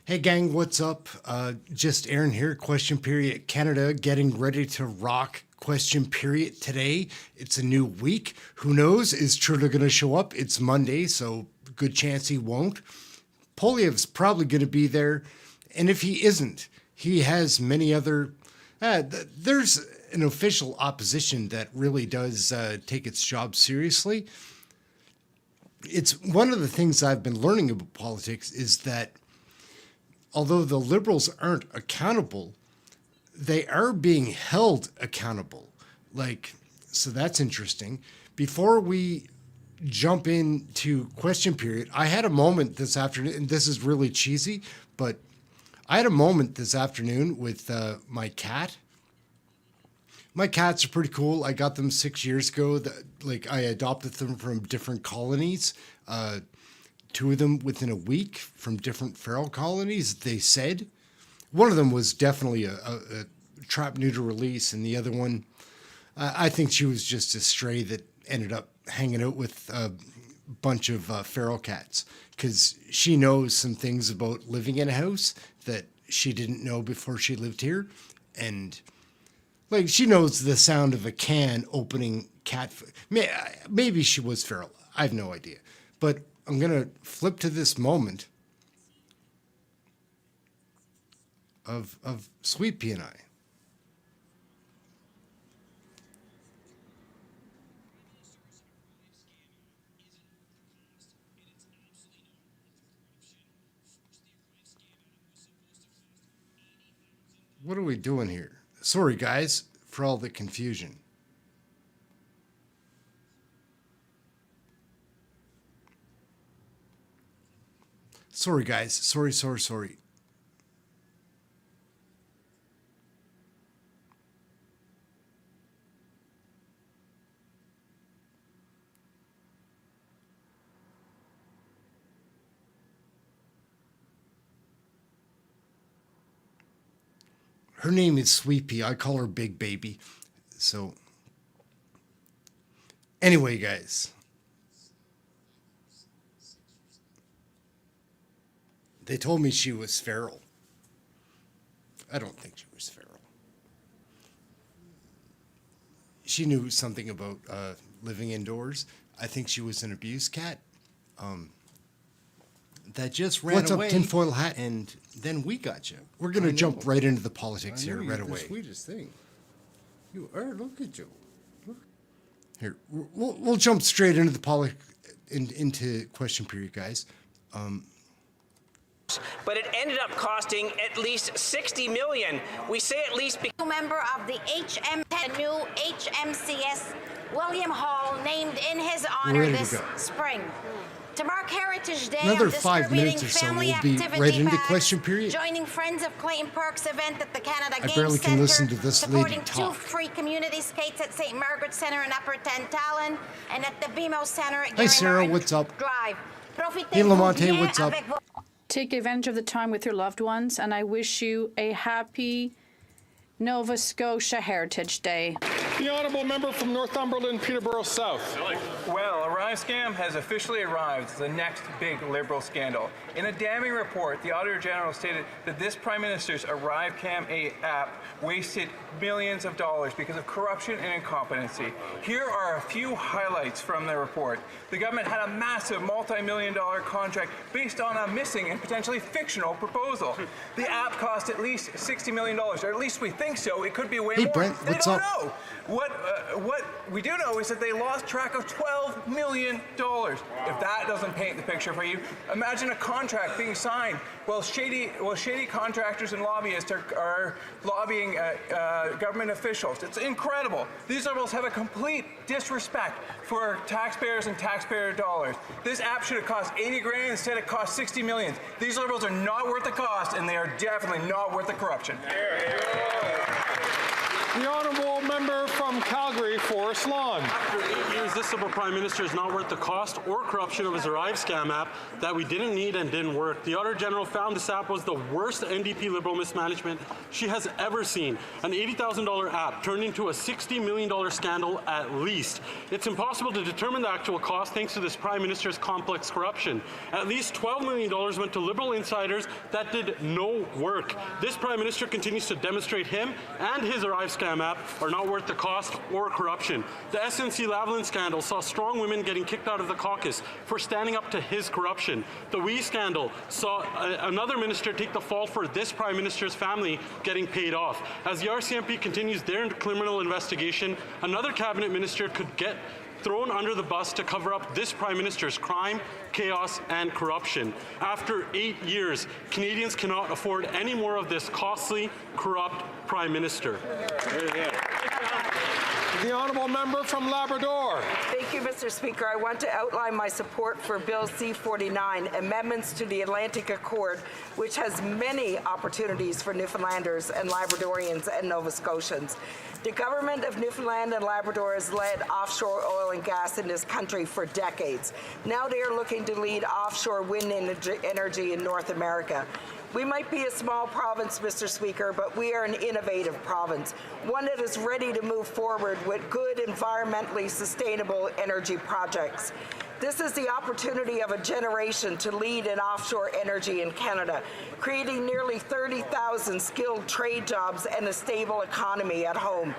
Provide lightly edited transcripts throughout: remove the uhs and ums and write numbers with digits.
Hey gang, what's up? Just Ehren here, question period Canada, getting ready to rock question period today. It's a new week. Who knows? Is Trudeau going to show up? It's Monday, so good chance he won't. Poilievre's probably going to be there. And if he isn't, he has many other... there's an official opposition that really does take its job seriously. It's one of the things I've been learning about politics is that although the Liberals aren't accountable, they are being held accountable. So that's interesting. Before we jump into question period, I had a moment this afternoon, and this is really cheesy, but I had a moment this afternoon with my cat. My cats are pretty cool. I got them 6 years ago. I adopted them from different colonies. 2 of them within a week from different feral colonies, they said. One of them was definitely a trap neuter release, and the other one, I think she was just a stray that ended up hanging out with a bunch of feral cats, because she knows some things about living in a house that she didn't know before she lived here. And she knows the sound of a can opening cat food. Maybe she was feral. I have no idea. But I'm going to flip to this moment of Sweet Pea and I. What are we doing here? Sorry, guys, for all the confusion. Sorry, guys. Sorry. Her name is Sweet Pea. I call her Big Baby. So, anyway, guys. They told me she was feral. I don't think she was feral. She knew something about living indoors. I think she was an abused cat. That just ran away. What's up, tinfoil hat? And then we got you. We're going to jump right into the politics here right away. The sweetest thing. You are. Look at you. Look. Here, we'll jump straight into the into question period, guys. But it ended up costing at least $60 million. We say at least because member of the new HMCS William Hall named in his honor this spring. To mark Heritage Day, another 5 minutes or so, we'll be right into question period. Joining Friends of Clayton Park's event at the Canada Game barely Centre, can listen to this lady supporting talk. 2 free community skates at St. Margaret Centre in Upper Tantallon and at the BMO Centre at Hi, Sarah, what's up? Drive. Hey, Lamonte, what's up? Take advantage of the time with your loved ones, and I wish you a happy Nova Scotia Heritage Day. The honourable member from Northumberland, Peterborough South. Well, Arrive Scam has officially arrived, the next big Liberal scandal. In a damning report, the Auditor General stated that this Prime Minister's Arrive Cam 8 app wasted millions of dollars because of corruption and incompetency. Here are a few highlights from the report. The government had a massive multi-million-dollar contract based on a missing and potentially fictional proposal. The app cost at least $60 million, or at least we think so. It could be way more. Brent, what's up? They don't know. What we do know is that they lost track of $12 million. If that doesn't paint the picture for you, imagine a contract being signed while shady contractors and lobbyists are lobbying government officials. It's incredible. These Liberals have a complete disrespect for taxpayers and taxpayer dollars. This app should have cost 80 grand, instead it cost 60 million. These Liberals are not worth the cost, and they are definitely not worth the corruption. The honourable member from Calgary. Calgary Forest Lawn. After 8 years, this Liberal Prime Minister is not worth the cost or corruption of his Arrive scam app that we didn't need and didn't work. The Auditor General found this app was the worst NDP Liberal mismanagement she has ever seen. An $80,000 app turned into a $60 million scandal at least. It's impossible to determine the actual cost thanks to this Prime Minister's complex corruption. At least $12 million went to Liberal insiders that did no work. This Prime Minister continues to demonstrate him and his Arrive scam app are not worth the cost or corruption. The SNC-Lavalin scandal saw strong women getting kicked out of the caucus for standing up to his corruption. The WE scandal saw another minister take the fall for this Prime Minister's family getting paid off. As the RCMP continues their criminal investigation, another cabinet minister could get thrown under the bus to cover up this Prime Minister's crime, chaos, and corruption. After 8 years, Canadians cannot afford any more of this costly, corrupt Prime Minister. The honourable member from Labrador. Thank you, Mr. Speaker. I want to outline my support for Bill C-49, amendments to the Atlantic Accord, which has many opportunities for Newfoundlanders and Labradorians and Nova Scotians. The government of Newfoundland and Labrador has led offshore oil and gas in this country for decades. Now they are looking to lead offshore wind energy in North America. We might be a small province, Mr. Speaker, but we are an innovative province, one that is ready to move forward with good, environmentally sustainable energy projects. This is the opportunity of a generation to lead in offshore energy in Canada, creating nearly 30,000 skilled trade jobs and a stable economy at home.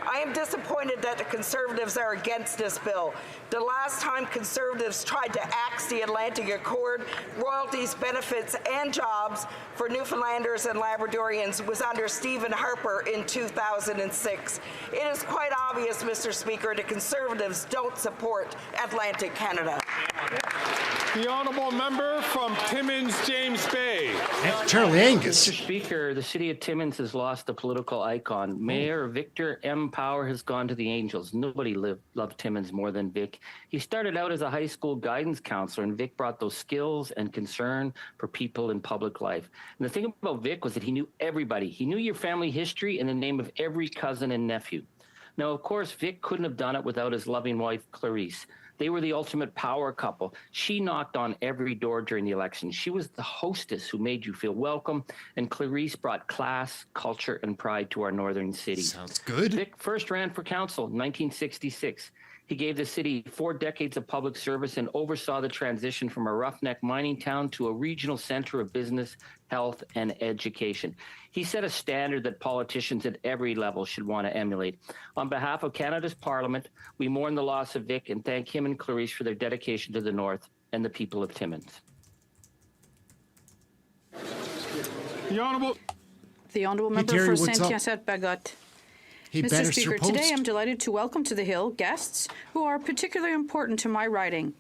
I am disappointed that the Conservatives are against this bill. The last time Conservatives tried to axe the Atlantic Accord, royalties, benefits, and jobs for Newfoundlanders and Labradorians was under Stephen Harper in 2006. It is quite obvious, Mr. Speaker, the Conservatives don't support Atlantic Canada. The honourable member from Timmins, James Bay. Charlie Angus. Mr. Speaker, the city of Timmins has lost a political icon. Mayor Victor M. Power has gone to the Angels. Nobody loved Timmins more than Vic. He started out as a high school guidance counselor, and Vic brought those skills and concern for people in public life. And the thing about Vic was that he knew everybody. He knew your family history and the name of every cousin and nephew. Now, of course, Vic couldn't have done it without his loving wife, Clarice. They were the ultimate power couple. She knocked on every door during the election. She was the hostess who made you feel welcome, and Clarice brought class, culture, and pride to our northern city. Sounds good. Vic first ran for council in 1966. He gave the city 4 decades of public service and oversaw the transition from a roughneck mining town to a regional center of business, health, and education. He set a standard that politicians at every level should want to emulate. On behalf of Canada's Parliament, we mourn the loss of Vic and thank him and Clarice for their dedication to the North and the people of Timmins. The honourable member Terry, for what's up? Saint-Hyacinthe-Bagotte. Hey, Mr. Bannister Speaker, Post. today I'm delighted to welcome to the Hill guests who are particularly important to my riding.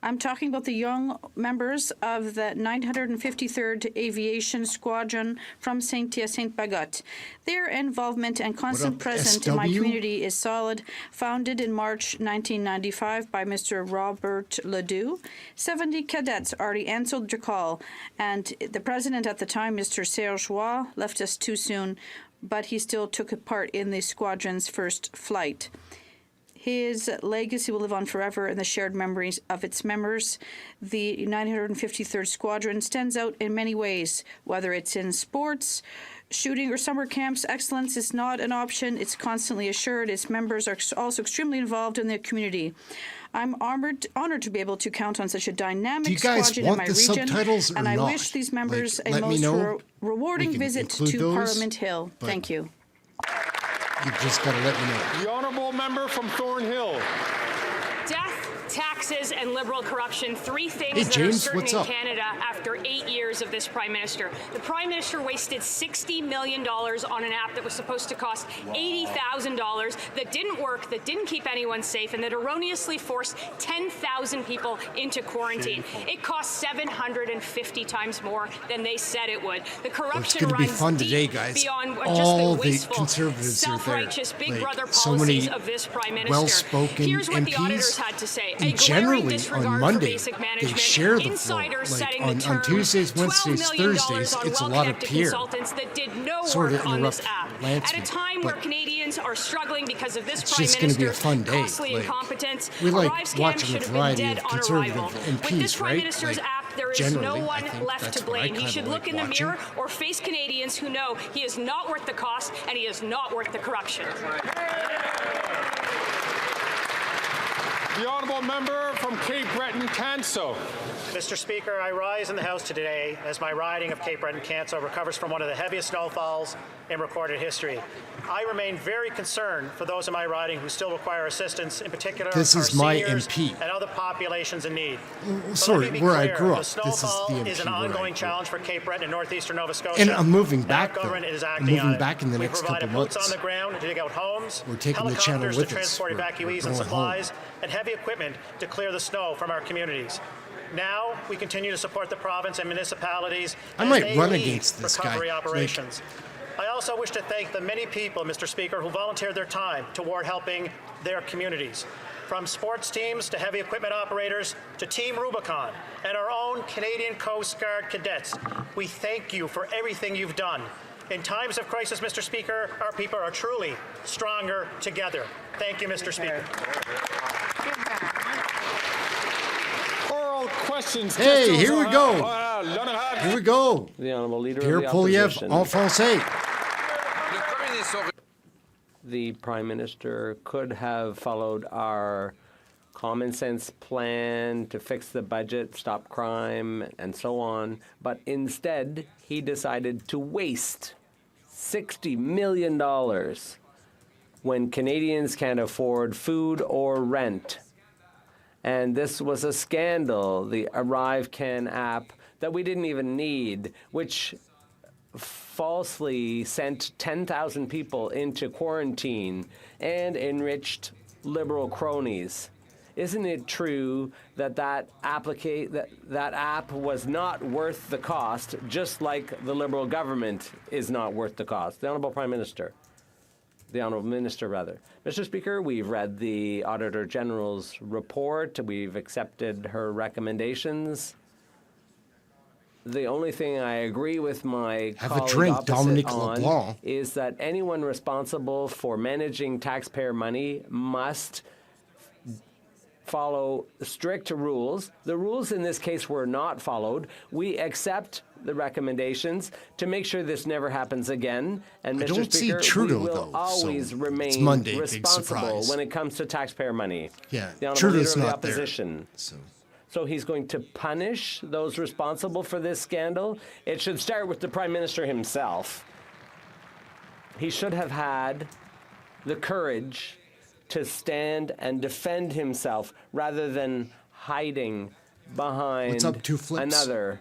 I'm talking about the young members of the 953rd Aviation Squadron from Saint-Hyacinthe-Bagotte. Their involvement and constant presence in my SW? community is solid. Founded in March 1995 by Mr. Robert Ledoux, 70 cadets already answered the call, and the president at the time, Mr. Serge Roy, left us too soon, but he still took part in the squadron's first flight. His legacy will live on forever in the shared memories of its members. The 953rd Squadron stands out in many ways, whether it's in sports, shooting, or summer camps. Excellence is not an option. It's constantly assured. Its members are also extremely involved in their community. I'm honored to be able to count on such a dynamic squadron in my region, and I wish these members a most rewarding visit to Parliament Hill. Thank you. You just got to let me know. The honourable member from Thornhill. Death, taxes, and liberal corruption, 3 things Hey, that James, are certain what's in up? Canada after 8 years of this Prime Minister. The Prime Minister wasted $60 million on an app that was supposed to cost $80,000, that didn't work, that didn't keep anyone safe, and that erroneously forced 10,000 people into quarantine. It cost 750 times more than they said it would. The corruption It's going to be runs fun deep today, guys. beyond All just the the wasteful, conservatives are there. self-righteous Big Like, Brother so policies many of this Prime Minister. well-spoken Here's what the MPs. auditors had to say. A And glaring generally, disregard on for Monday, basic they management, share the floor. insiders Like, setting on the term, Tuesdays, Wednesdays, $12 million Thursdays, on it's a lot of well-connected peer. consultants that did no Sorry to work on this interrupt. app. Lance At a me, time but where Canadians are struggling because of this it's Prime just gonna be Minister a fun day. costly Like, incompetence, we like Arrive scam watching a should have been variety dead of on conservative arrival. With MPs, this Prime right? Minister's Like, app, there is no generally, I one think left to that's what I blame. He kinda should like look in the watching. mirror or face Canadians who know he is not worth the cost and he is not worth the corruption. The honourable member from Cape Breton-Canso. Mr. Speaker, I rise in the House today as my riding of Cape Breton-Canso recovers from one of the heaviest snowfalls in recorded history. I remain very concerned for those in my riding who still require assistance, in particular This our is my seniors MP. and other populations in need. But sorry, let me be where I clear, grew the up. This is snowfall the MP is an where I ongoing grew challenge for Cape Breton and northeastern Nova Scotia. And I'm moving Our back, though. government is I'm acting on moving it. back in the next We provided couple boots months. on the ground to dig out homes, We're taking the channel helicopters with to us. transport We're evacuees and going supplies, and heavy equipment to clear the snow from our communities. Now, we continue to support the province and municipalities I as might they run lead against this guy. recovery Like- operations. I also wish to thank the many people, Mr. Speaker, who volunteered their time toward helping their communities. From sports teams to heavy equipment operators to Team Rubicon and our own Canadian Coast Guard cadets, we thank you for everything you've done. In times of crisis, Mr. Speaker, our people are truly stronger together. Thank you, Mr. Speaker. Oral questions. Hey, here we go. Here we go. The Honourable Leader Pierre of the Poilievre, Opposition. en français. The Prime Minister could have followed our common sense plan to fix the budget, stop crime, and so on, but instead he decided to waste $60 million when Canadians can't afford food or rent. And this was a scandal, the ArriveCan app that we didn't even need, which falsely sent 10,000 people into quarantine and enriched Liberal cronies. Isn't it true that that app was not worth the cost, just like the Liberal government is not worth the cost? The Honourable Prime Minister. The Honourable Minister, rather. Mr. Speaker, we've read the Auditor General's report. We've accepted her recommendations. The only thing I agree with my Have a colleague drink, opposite Dominic on LeBlanc. is that anyone responsible for managing taxpayer money must follow strict rules. The rules in this case were not followed. We accept the recommendations to make sure this never happens again. And I Mr. don't see Speaker, Trudeau, we will though, always so remain it's Monday, big responsible surprise. when it comes to taxpayer money. Yeah, The Honourable Trudeau's Leader of the not there, Opposition. so. So he's going to punish those responsible for this scandal? It should start with the Prime Minister himself. He should have had the courage to stand and defend himself rather than hiding behind What's up, Two Flips? another.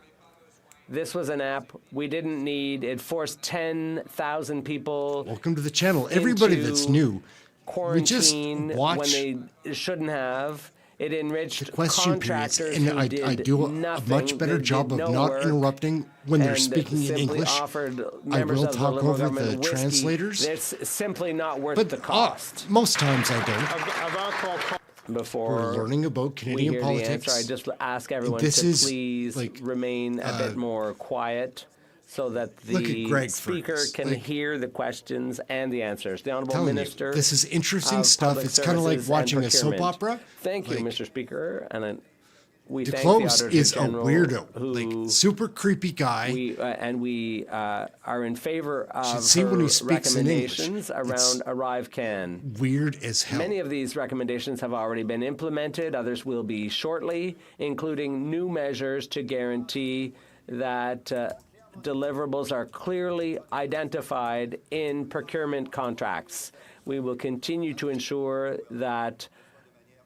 This was an app we didn't need. It forced 10,000 people. Welcome to the channel. Everybody that's new, we just Quarantine watch when they shouldn't have. It enriched question periods, contractors and who I did do a nothing, much better that did job of no not work, interrupting when they're and speaking in simply English. offered I members will of the talk Liberal over the government whiskey. translators, It's simply not worth but the cost. most times I don't. Before We're learning about Canadian we hear politics. the answer, I just ask everyone This to is, please like, remain a bit more quiet so that Look at the Greg speaker Fergus. can Like, hear the questions and the answers. The Honourable telling you, Minister. this is interesting of stuff. Public It's kinda like Services and watching a soap Procurement. opera. Thank you, Like, Mr. Speaker, and we thank the Duclos Auditor is a General weirdo, who like super creepy guy. We are in favor of see when her he speaks in English. recommendations It's around ArriveCan. Weird as hell. Many of these recommendations have already been implemented. Others will be shortly, including new measures to guarantee that deliverables are clearly identified in procurement contracts. We will continue to ensure that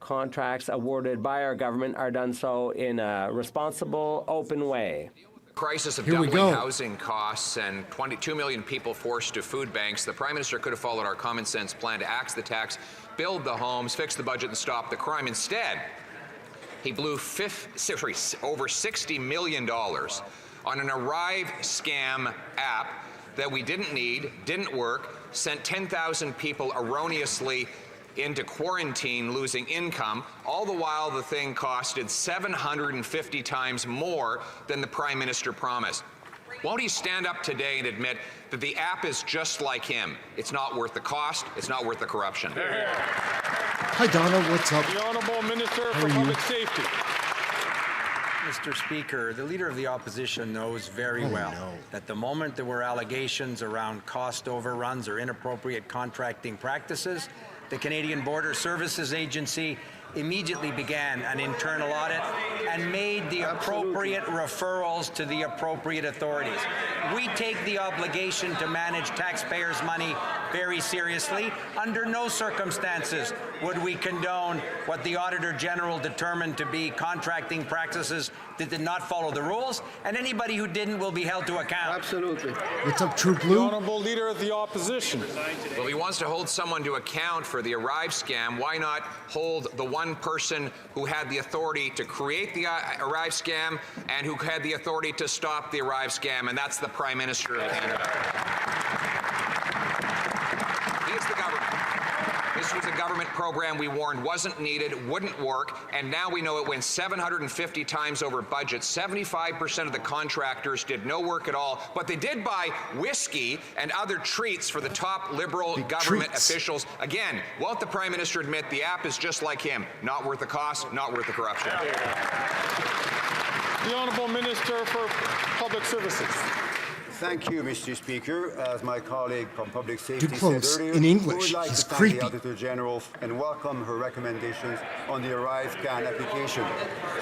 contracts awarded by our government are done so in a responsible, open way. Crisis of Here we doubling go. housing costs and 22 million people forced to food banks. The Prime Minister could have followed our common sense plan to axe the tax, build the homes, fix the budget, and stop the crime. Instead, he blew over $60 million on an Arrive scam app that we didn't need, didn't work, sent 10,000 people erroneously into quarantine, losing income. All the while, the thing costed 750 times more than the Prime Minister promised. Won't he stand up today and admit that the app is just like him? It's not worth the cost. It's not worth the corruption. Hi, Donna. What's up? The Honourable Minister How for are you? Public Safety. Mr. Speaker, the Leader of the Opposition knows very well that the moment there were allegations around cost overruns or inappropriate contracting practices, the Canadian Border Services Agency immediately began an internal audit and made the appropriate referrals to the appropriate authorities. We take the obligation to manage taxpayers' money very seriously. Under no circumstances would we condone what the Auditor General determined to be contracting practices that did not follow the rules, and anybody who didn't will be held to account. Absolutely. What's up, True The Blue? Honourable Leader of the Opposition. Well, if he wants to hold someone to account for the Arrive scam, why not hold the one person who had the authority to create the Arrive scam and who had the authority to stop the Arrive scam, and that's the Prime Minister of Canada. He is the government. This was a government program we warned wasn't needed, wouldn't work, and now we know it went 750 times over budget. 75% of the contractors did no work at all, but they did buy whiskey and other treats for the top Liberal government officials. Again, won't the Prime Minister admit the app is just like him? Not worth the cost, not worth the corruption. The Honourable Minister for Public Services. Thank you, Mr. Speaker. As my colleague from Public Safety Too close. said earlier, In English. we would like He's to thank creepy. the Auditor General and welcome her recommendations on the Arrive Scan application.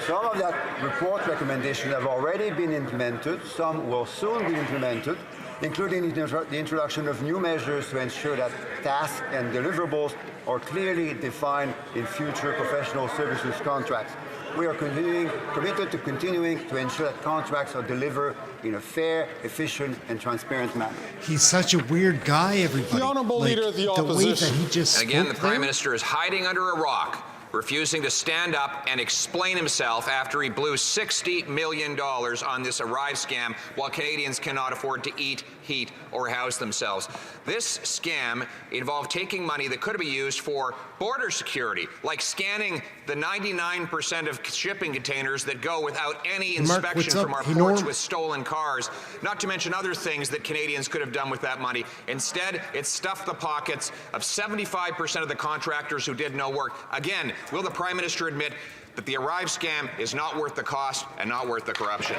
Some of that report recommendations have already been implemented. Some will soon be implemented, including the introduction of new measures to ensure that tasks and deliverables are clearly defined in future professional services contracts. We are committed to continuing to ensure that contracts are delivered in a fair, efficient, and transparent manner. He's such a weird guy, everybody. The Honourable Leader of the way that Opposition. he just And again, the spoke Prime there? Minister is hiding under a rock, refusing to stand up and explain himself after he blew $60 million on this Arrive scam while Canadians cannot afford to eat, heat, or house themselves. This scam involved taking money that could have been used for border security, like scanning the 99% of shipping containers that go without any Mark, inspection what's up? from our Hey, ports Norm. with stolen cars, not to mention other things that Canadians could have done with that money. Instead, it stuffed the pockets of 75% of the contractors who did no work. Again, will the Prime Minister admit that the Arrive scam is not worth the cost and not worth the corruption?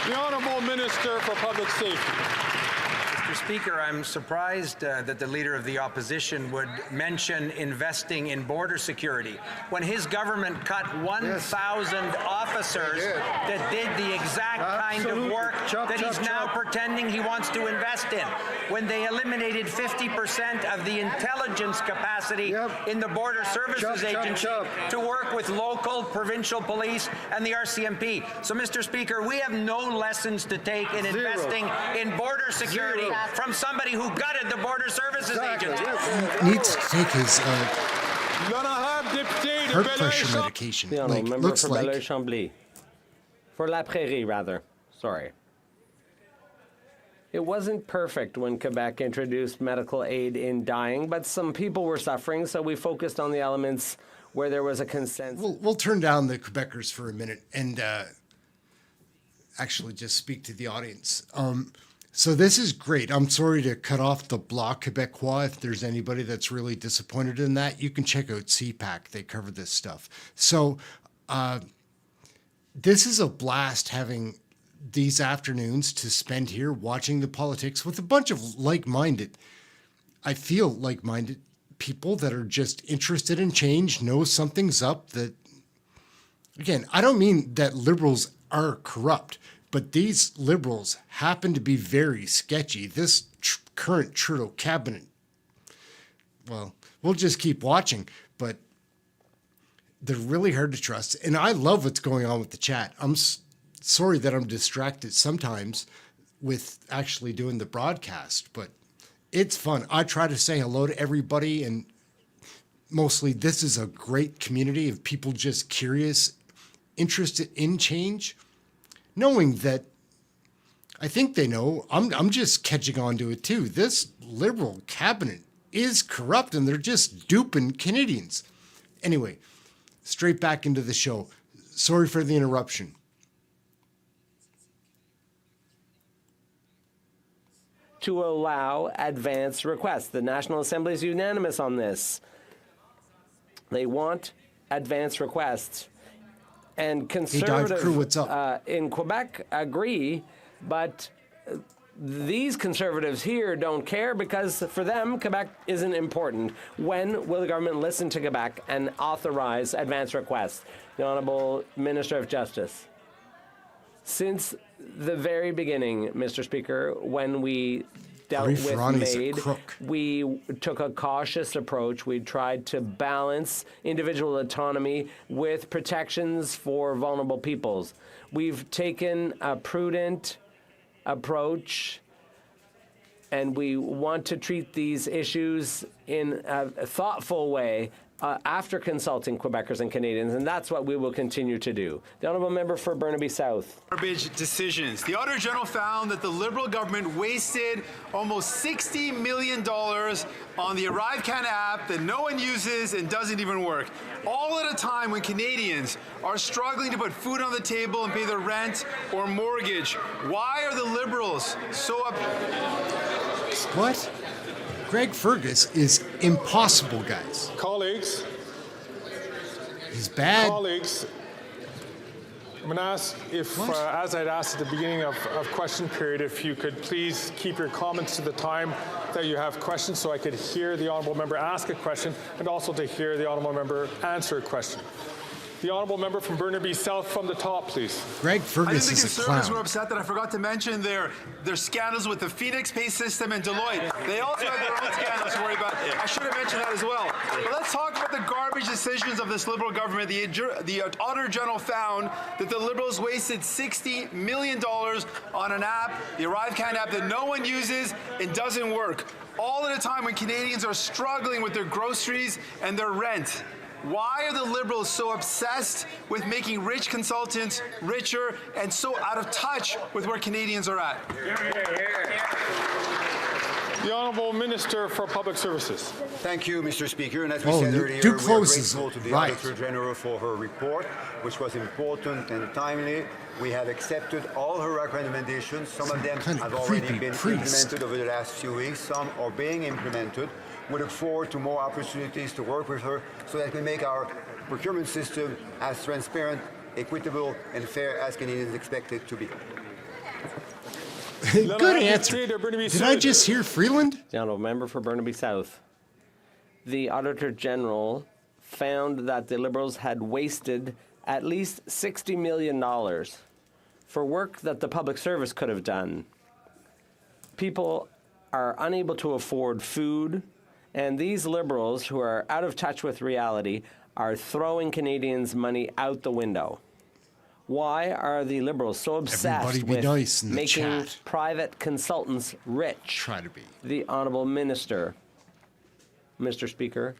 The Honourable Minister for Public Safety. Mr. Speaker, I'm surprised that the Leader of the Opposition would mention investing in border security when his government cut 1,000 officers that did the exact kind of work that he's now pretending he wants to invest in. When they eliminated 50% of the intelligence capacity in the Border Services Agency to work with local, provincial police and the RCMP. So, Mr. Speaker, we have no lessons to take in investing in border security from somebody who gutted the Border Services Agency. He needs to take his Député de heart Bel-Air pressure Champ- medication. The Like, member looks for like Bel-Air Chambly. For La Prairie, rather. Sorry. It wasn't perfect when Quebec introduced medical aid in dying, but some people were suffering, so we focused on the elements where there was a consensus. We'll turn down the Quebecers for a minute and actually just speak to the audience. So this is great. I'm sorry to cut off the Bloc Québécois. If there's anybody that's really disappointed in that, you can check out CPAC. They cover this stuff. So this is a blast having these afternoons to spend here watching the politics with a bunch of like-minded, I feel like-minded people that are just interested in change, know something's up. That, again, I don't mean that Liberals are corrupt, but these Liberals happen to be very sketchy. This current Trudeau cabinet, well, we'll just keep watching, but they're really hard to trust. And I love what's going on with the chat. I'm sorry that I'm distracted sometimes with actually doing the broadcast, but it's fun. I try to say hello to everybody, and mostly this is a great community of people just curious, interested in change, knowing that I think they know. I'm just catching on to it too. This Liberal cabinet is corrupt and they're just duping Canadians. Anyway, straight back into the show. Sorry for the interruption. to allow advance requests. The National Assembly is unanimous on this. They want advance requests. And conservatives in Quebec agree, but these conservatives here don't care because for them, Quebec isn't important. When will the government listen to Quebec and authorize advance requests? The Honourable Minister of Justice. Since the very beginning, Mr. Speaker, when we dealt with MAID, we took a cautious approach. We tried to balance individual autonomy with protections for vulnerable peoples. We've taken a prudent approach, and we want to treat these issues in a thoughtful way after consulting Quebecers and Canadians, and that's what we will continue to do. The Honourable Member for Burnaby South. Garbage decisions. The Auditor General found that the Liberal government wasted almost $60 million on the ArriveCan app that no one uses and doesn't even work. All at a time when Canadians are struggling to put food on the table and pay their rent or mortgage. Why are the Liberals so up? What? Greg Fergus is impossible, guys. Colleagues. He's bad. Colleagues, I'm going to ask if, as I'd asked at the beginning of question period, if you could please keep your comments to the time that you have questions so I could hear the Honourable Member ask a question and also to hear the Honourable Member answer a question. The Honourable Member from Burnaby South from the top, please. Greg Fergus is a Conservatives clown. were upset that I forgot to mention their scandals with the Phoenix Pay System and Deloitte. They also have their own scandals to worry about. I should have mentioned that as well. But let's talk about the garbage decisions of this Liberal government. The Auditor General found that the Liberals wasted $60 million on an app, the ArriveCan app, that no one uses and doesn't work. All at a time when Canadians are struggling with their groceries and their rent. Why are the Liberals so obsessed with making rich consultants richer and so out of touch with where Canadians are at? The Honourable Minister for Public Services. Thank you, Mr. Speaker. And as we said earlier, we are grateful to the Auditor General for her report, which was important and timely. We have accepted all her recommendations. Some of them have already been implemented over the last few weeks. Some are being implemented. We look forward to more opportunities to work with her so that we make our procurement system as transparent, equitable, and fair as Canadians expect it to be. Good answer. Did I just hear Freeland? The Honourable Member for Burnaby South. The Auditor General found that the Liberals had wasted at least $60 million for work that the public service could have done. People are unable to afford food, and these Liberals, who are out of touch with reality, are throwing Canadians' money out the window. Why are the Liberals so obsessed with making private consultants rich? Try to be. The Honourable Minister. Mr. Speaker,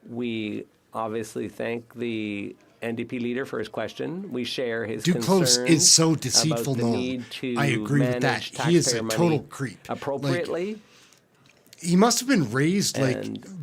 we obviously thank the NDP leader for his question. We share his concerns is so deceitful, about the need to I agree with that. He is a total creep. Appropriately. He must have been raised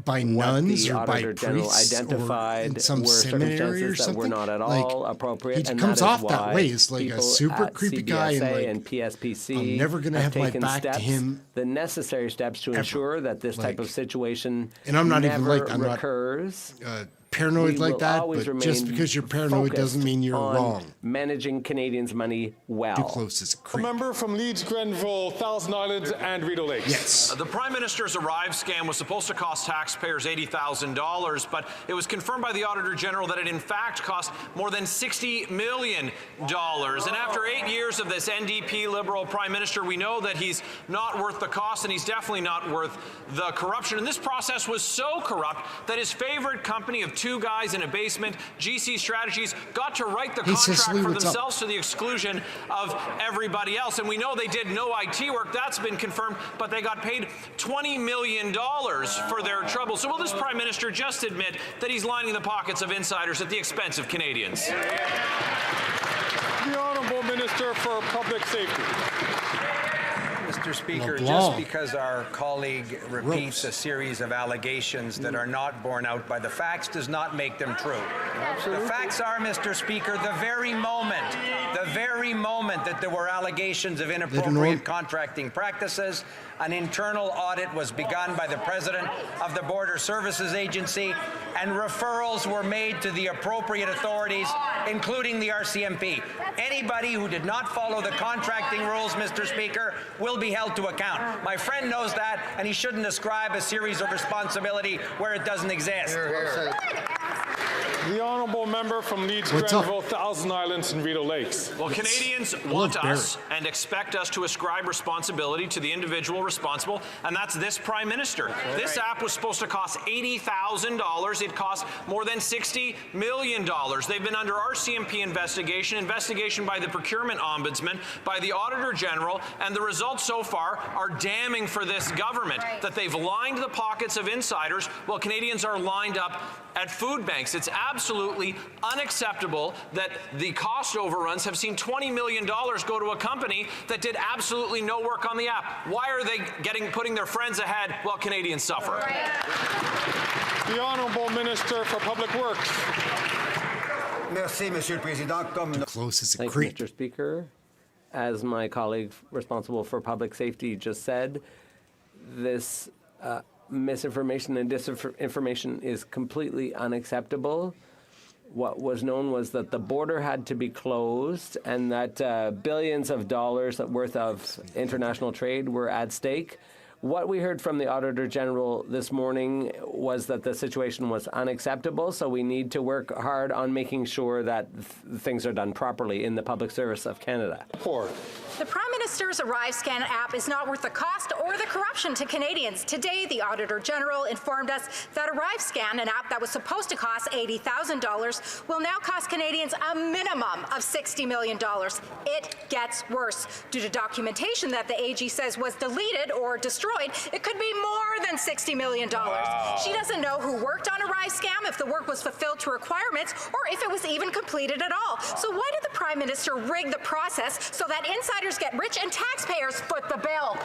by nuns or by priests identified or in some seminary or something. That were not at all appropriate. He comes off that way as like a super creepy guy, and PSPC I'm never going to have my back to him. The necessary steps to ensure that this type of situation and I'm not even like I'm recurs. Not paranoid like that, but just because you're paranoid doesn't mean you're wrong. Managing Canadians' money well. Too close is a creep. A member from Leeds, Grenville, Thousand Islands, and Rideau Lakes. Yes. The Prime Minister's Arrive scam was supposed to cost taxpayers $80,000, but it was confirmed by the Auditor General that it in fact cost more than $60 million. And after 8 years of this NDP Liberal Prime Minister, we know that he's not worth the cost and he's definitely not worth the corruption. And this process was so corrupt that his favorite company of two guys in a basement, GC Strategies, got to write the contract for themselves to the exclusion of everybody else. And we know they did no IT work. That's been confirmed, but they got paid $20 million for their trouble. So will this Prime Minister just admit that he's lining the pockets of insiders at the expense of Canadians? The Honourable Minister for Public Safety. Mr. Speaker, just because our colleague repeats a series of allegations that are not borne out by the facts does not make them true. Absolutely. The facts are, Mr. Speaker, the very moment very moment that there were allegations of inappropriate contracting practices, an internal audit was begun by the President of the Border Services Agency, and referrals were made to the appropriate authorities, including the RCMP. Anybody who did not follow the contracting rules, Mr. Speaker, will be held to account. My friend knows that, and he shouldn't ascribe a series of responsibility where it doesn't exist. The honourable member from Leeds Grenville, Thousand Islands and Rideau Lakes. Well, Canadians want us and expect us to ascribe responsibility to the individual responsible, and that's this Prime Minister. This app was supposed to cost $80,000. It cost more than $60 million. They've been under RCMP investigation by the Procurement Ombudsman, by the Auditor General, and the results so far are damning for this government, that they've lined the pockets of insiders while Canadians are lined up at food banks. It's absolutely unacceptable that the cost overruns have seen $20 million go to a company that did absolutely no work on the app. Why are they putting their friends ahead while Canadians suffer? The Honourable Minister for Public Works. Merci, Monsieur le Président. Thank you, Mr. Speaker. As my colleague responsible for public safety just said, this misinformation and disinformation is completely unacceptable. What was known was that the border had to be closed and that billions of dollars worth of international trade were at stake. What we heard from the Auditor General this morning was that the situation was unacceptable, so we need to work hard on making sure that things are done properly in the public service of Canada. The Prime Minister's ArriveScan app is not worth the cost or the corruption to Canadians. Today, the Auditor General informed us that ArriveScan, an app that was supposed to cost $80,000, will now cost Canadians a minimum of $60 million. It gets worse. Due to documentation that the AG says was deleted or destroyed, it could be more than $60 million. Wow. She doesn't know who worked on ArriveScan, if the work was fulfilled to requirements, or if it was even completed at all. So why did the Prime Minister rig the process so that insiders get rich and taxpayers foot the bill?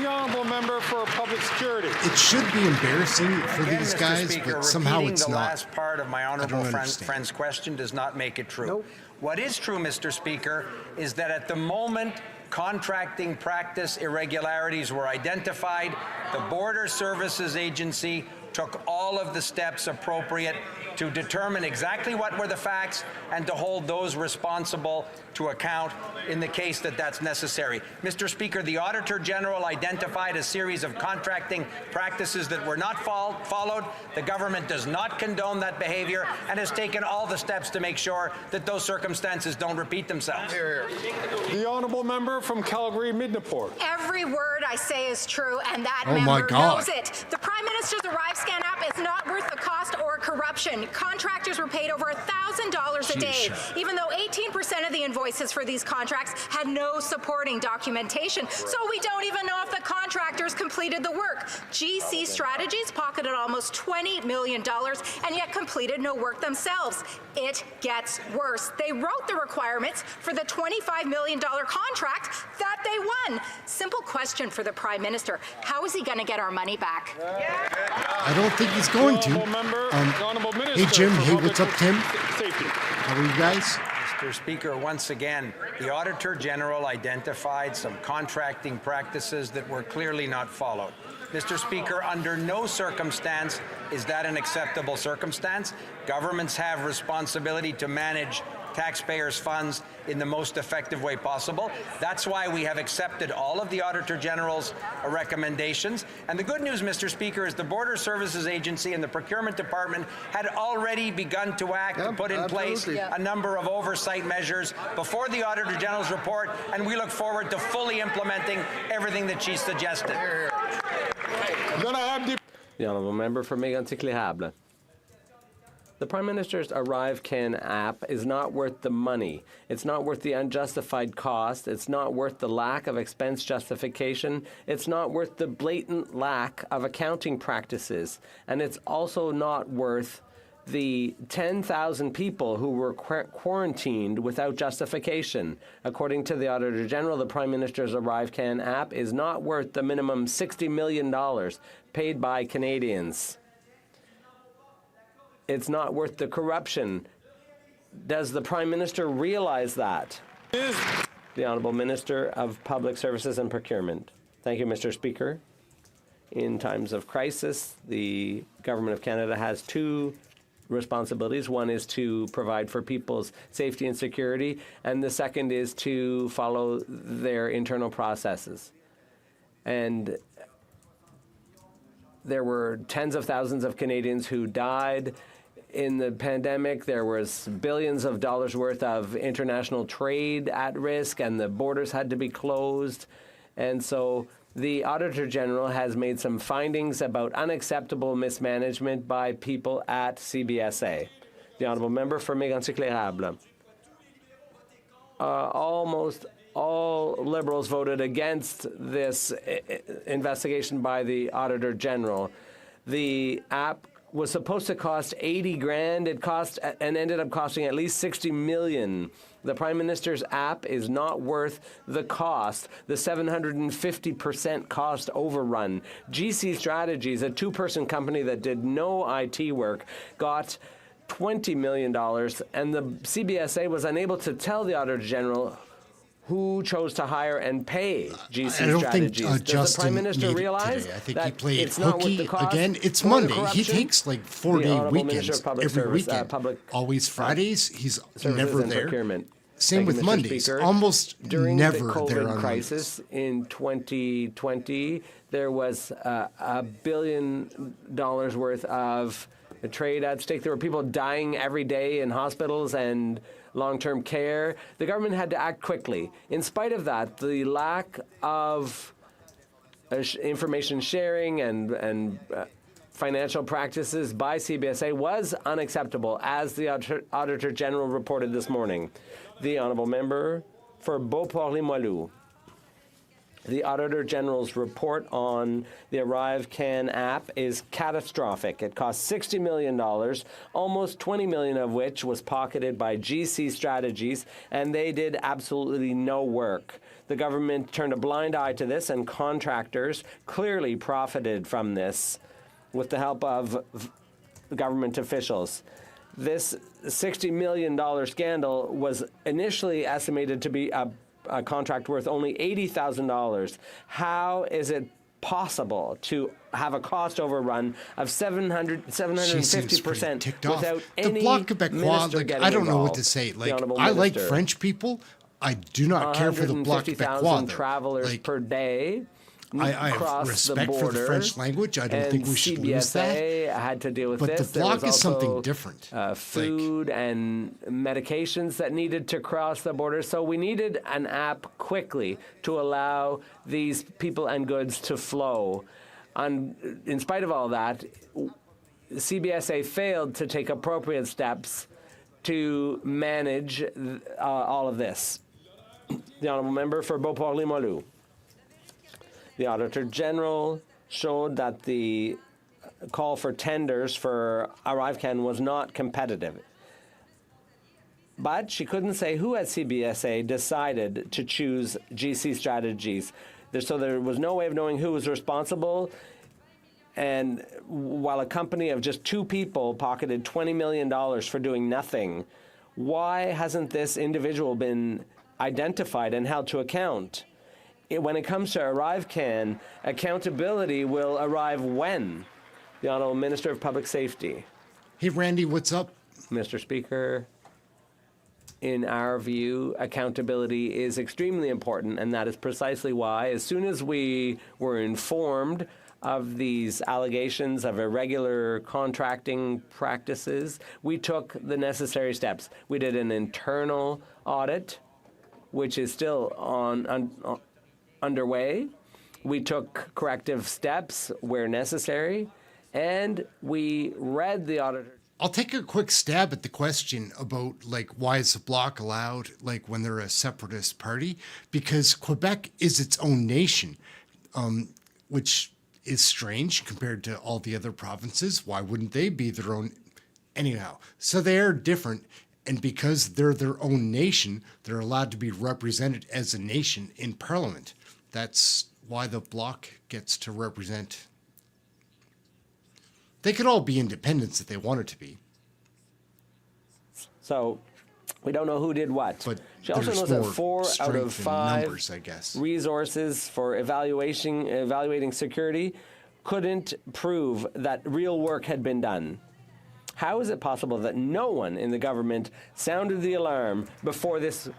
The honourable member for Public Security. It should be embarrassing for these Mr. guys, Speaker, but somehow it's the not. last part of my honourable friend's question does not make it true. What is true, Mr. Speaker, is that at the moment contracting practice irregularities were identified, the Border Services Agency took all of the steps appropriate to determine exactly what were the facts and to hold those responsible to account in the case that that's necessary. Mr. Speaker, the Auditor General identified a series of contracting practices that were not followed. The government does not condone that behavior and has taken all the steps to make sure that those circumstances don't repeat themselves. The honourable member from Calgary Midnaport. Every word I say is true, and that Oh member my God. knows it. The Prime Minister's ArriveScan app is not worth the cost or corruption. Contractors were paid over $1,000 a day, even though 18% of the invoices for these contracts had no supporting documentation. So we don't even know if the contractors completed the work. GC Strategies pocketed almost $20 million and yet completed no work themselves. It gets worse. They wrote the requirements for the $25 million contract that they won. Simple question for the Prime Minister. How is he going to get our money back? I don't think he's going to. Hey, Jim. Hey, what's up, Tim? How are you guys? Mr. Speaker, once again, the Auditor General identified some contracting practices that were clearly not followed. Mr. Speaker, under no circumstance is that an acceptable circumstance. Governments have responsibility to manage taxpayers' funds in the most effective way possible. That's why we have accepted all of the Auditor General's recommendations. And the good news, Mr. Speaker, is the Border Services Agency and the Procurement Department had already begun to act to put in place a number of oversight measures before the Auditor General's report, and we look forward to fully implementing everything that she suggested. The honourable member for Mégantic-Les-Sables. The Prime Minister's ArriveCan app is not worth the money. It's not worth the unjustified cost. It's not worth the lack of expense justification. It's not worth the blatant lack of accounting practices. And it's also not worth the 10,000 people who were quarantined without justification. According to the Auditor General, the Prime Minister's ArriveCan app is not worth the minimum $60 million paid by Canadians. It's not worth the corruption Does the Prime Minister realize that? The Honourable Minister of Public Services and Procurement. Thank you, Mr. Speaker. In times of crisis, the Government of Canada has two responsibilities. One is to provide for people's safety and security, and the second is to follow their internal processes. And there were tens of thousands of Canadians who died in the pandemic. There was billions of dollars worth of international trade at risk, and the borders had to be closed. And so the Auditor General has made some findings about unacceptable mismanagement by people at CBSA. The Honourable Member for Mégantic-L'Érable. Almost all Liberals voted against this investigation by the Auditor General. The app was supposed to cost 80 grand. It cost and ended up costing at least 60 million. The Prime Minister's app is not worth the cost, the 750% cost overrun. GC Strategies, a two-person company that did no IT work, got $20 million, and the CBSA was unable to tell the Auditor General who chose to hire and pay GC I don't Strategies. think Does Justin the Prime Minister made it realize today. I think that he played it's not worth hooky the cost again. It's or the Monday. He corruption? takes like The 4-day Honourable Minister weekends of Public every Service, weekend. Always Fridays. He's Services never and there. Procurement. Same Thank you, with Mr. Mondays. Speaker. Almost During never the there COVID on crisis in 2020, there was $1 billion worth of trade at stake. There were people dying every day in hospitals and long-term care. The government had to act quickly. In spite of that, the lack of information sharing and financial practices by CBSA was unacceptable, as the Auditor General reported this morning. The Honourable Member for Beauport-Limoilou. The Auditor General's report on the ArriveCAN app is catastrophic. It cost $60 million, almost $20 million of which was pocketed by GC Strategies, and they did absolutely no work. The government turned a blind eye to this, and contractors clearly profited from this with the help of government officials. This $60 million scandal was initially estimated to be a contract worth only $80,000. How is it possible to have a cost overrun of 750% without any the Bloc Québécois, minister like, getting I don't know what involved? to say. The Like, Honourable I like Minister. French people. I do not care for the Bloc 150,000 Québécois. travelers Like, per day. I have across respect the for border, the French language. I don't think we should lose that. CBSA had to deal with But this. the Bloc There was is something also, different. Food and medications that needed to cross the border. So we needed an app quickly to allow these people and goods to flow. In spite of all that, CBSA failed to take appropriate steps to manage all of this. The Honourable Member for Beauport-Limoilou. The Auditor General showed that the call for tenders for ArriveCAN was not competitive. But she couldn't say who at CBSA decided to choose GC Strategies. So there was no way of knowing who was responsible. And while a company of just two people pocketed $20 million for doing nothing, why hasn't this individual been identified and held to account? When it comes to ArriveCAN, accountability will arrive when? The Honourable Minister of Public Safety. Hey, Randy, what's up? Mr. Speaker, in our view, accountability is extremely important, and that is precisely why, as soon as we were informed of these allegations of irregular contracting practices, we took the necessary steps. We did an internal audit, which is still underway. We took corrective steps where necessary, and we read the auditor. I'll take a quick stab at the question about, like, why is the Bloc allowed, like, when they're a separatist party? Because Quebec is its own nation, which is strange compared to all the other provinces. Why wouldn't they be their own? Anyhow, so they are different. And because they're their own nation, they're allowed to be represented as a nation in Parliament. That's why the Bloc gets to represent. They could all be independents if they wanted to be. So We don't know who did what. But she also there's knows that more 4 out of strength in 5 numbers, I guess. resources for evaluating security couldn't prove that real work had been done. How is it possible that no one in the government sounded the alarm before this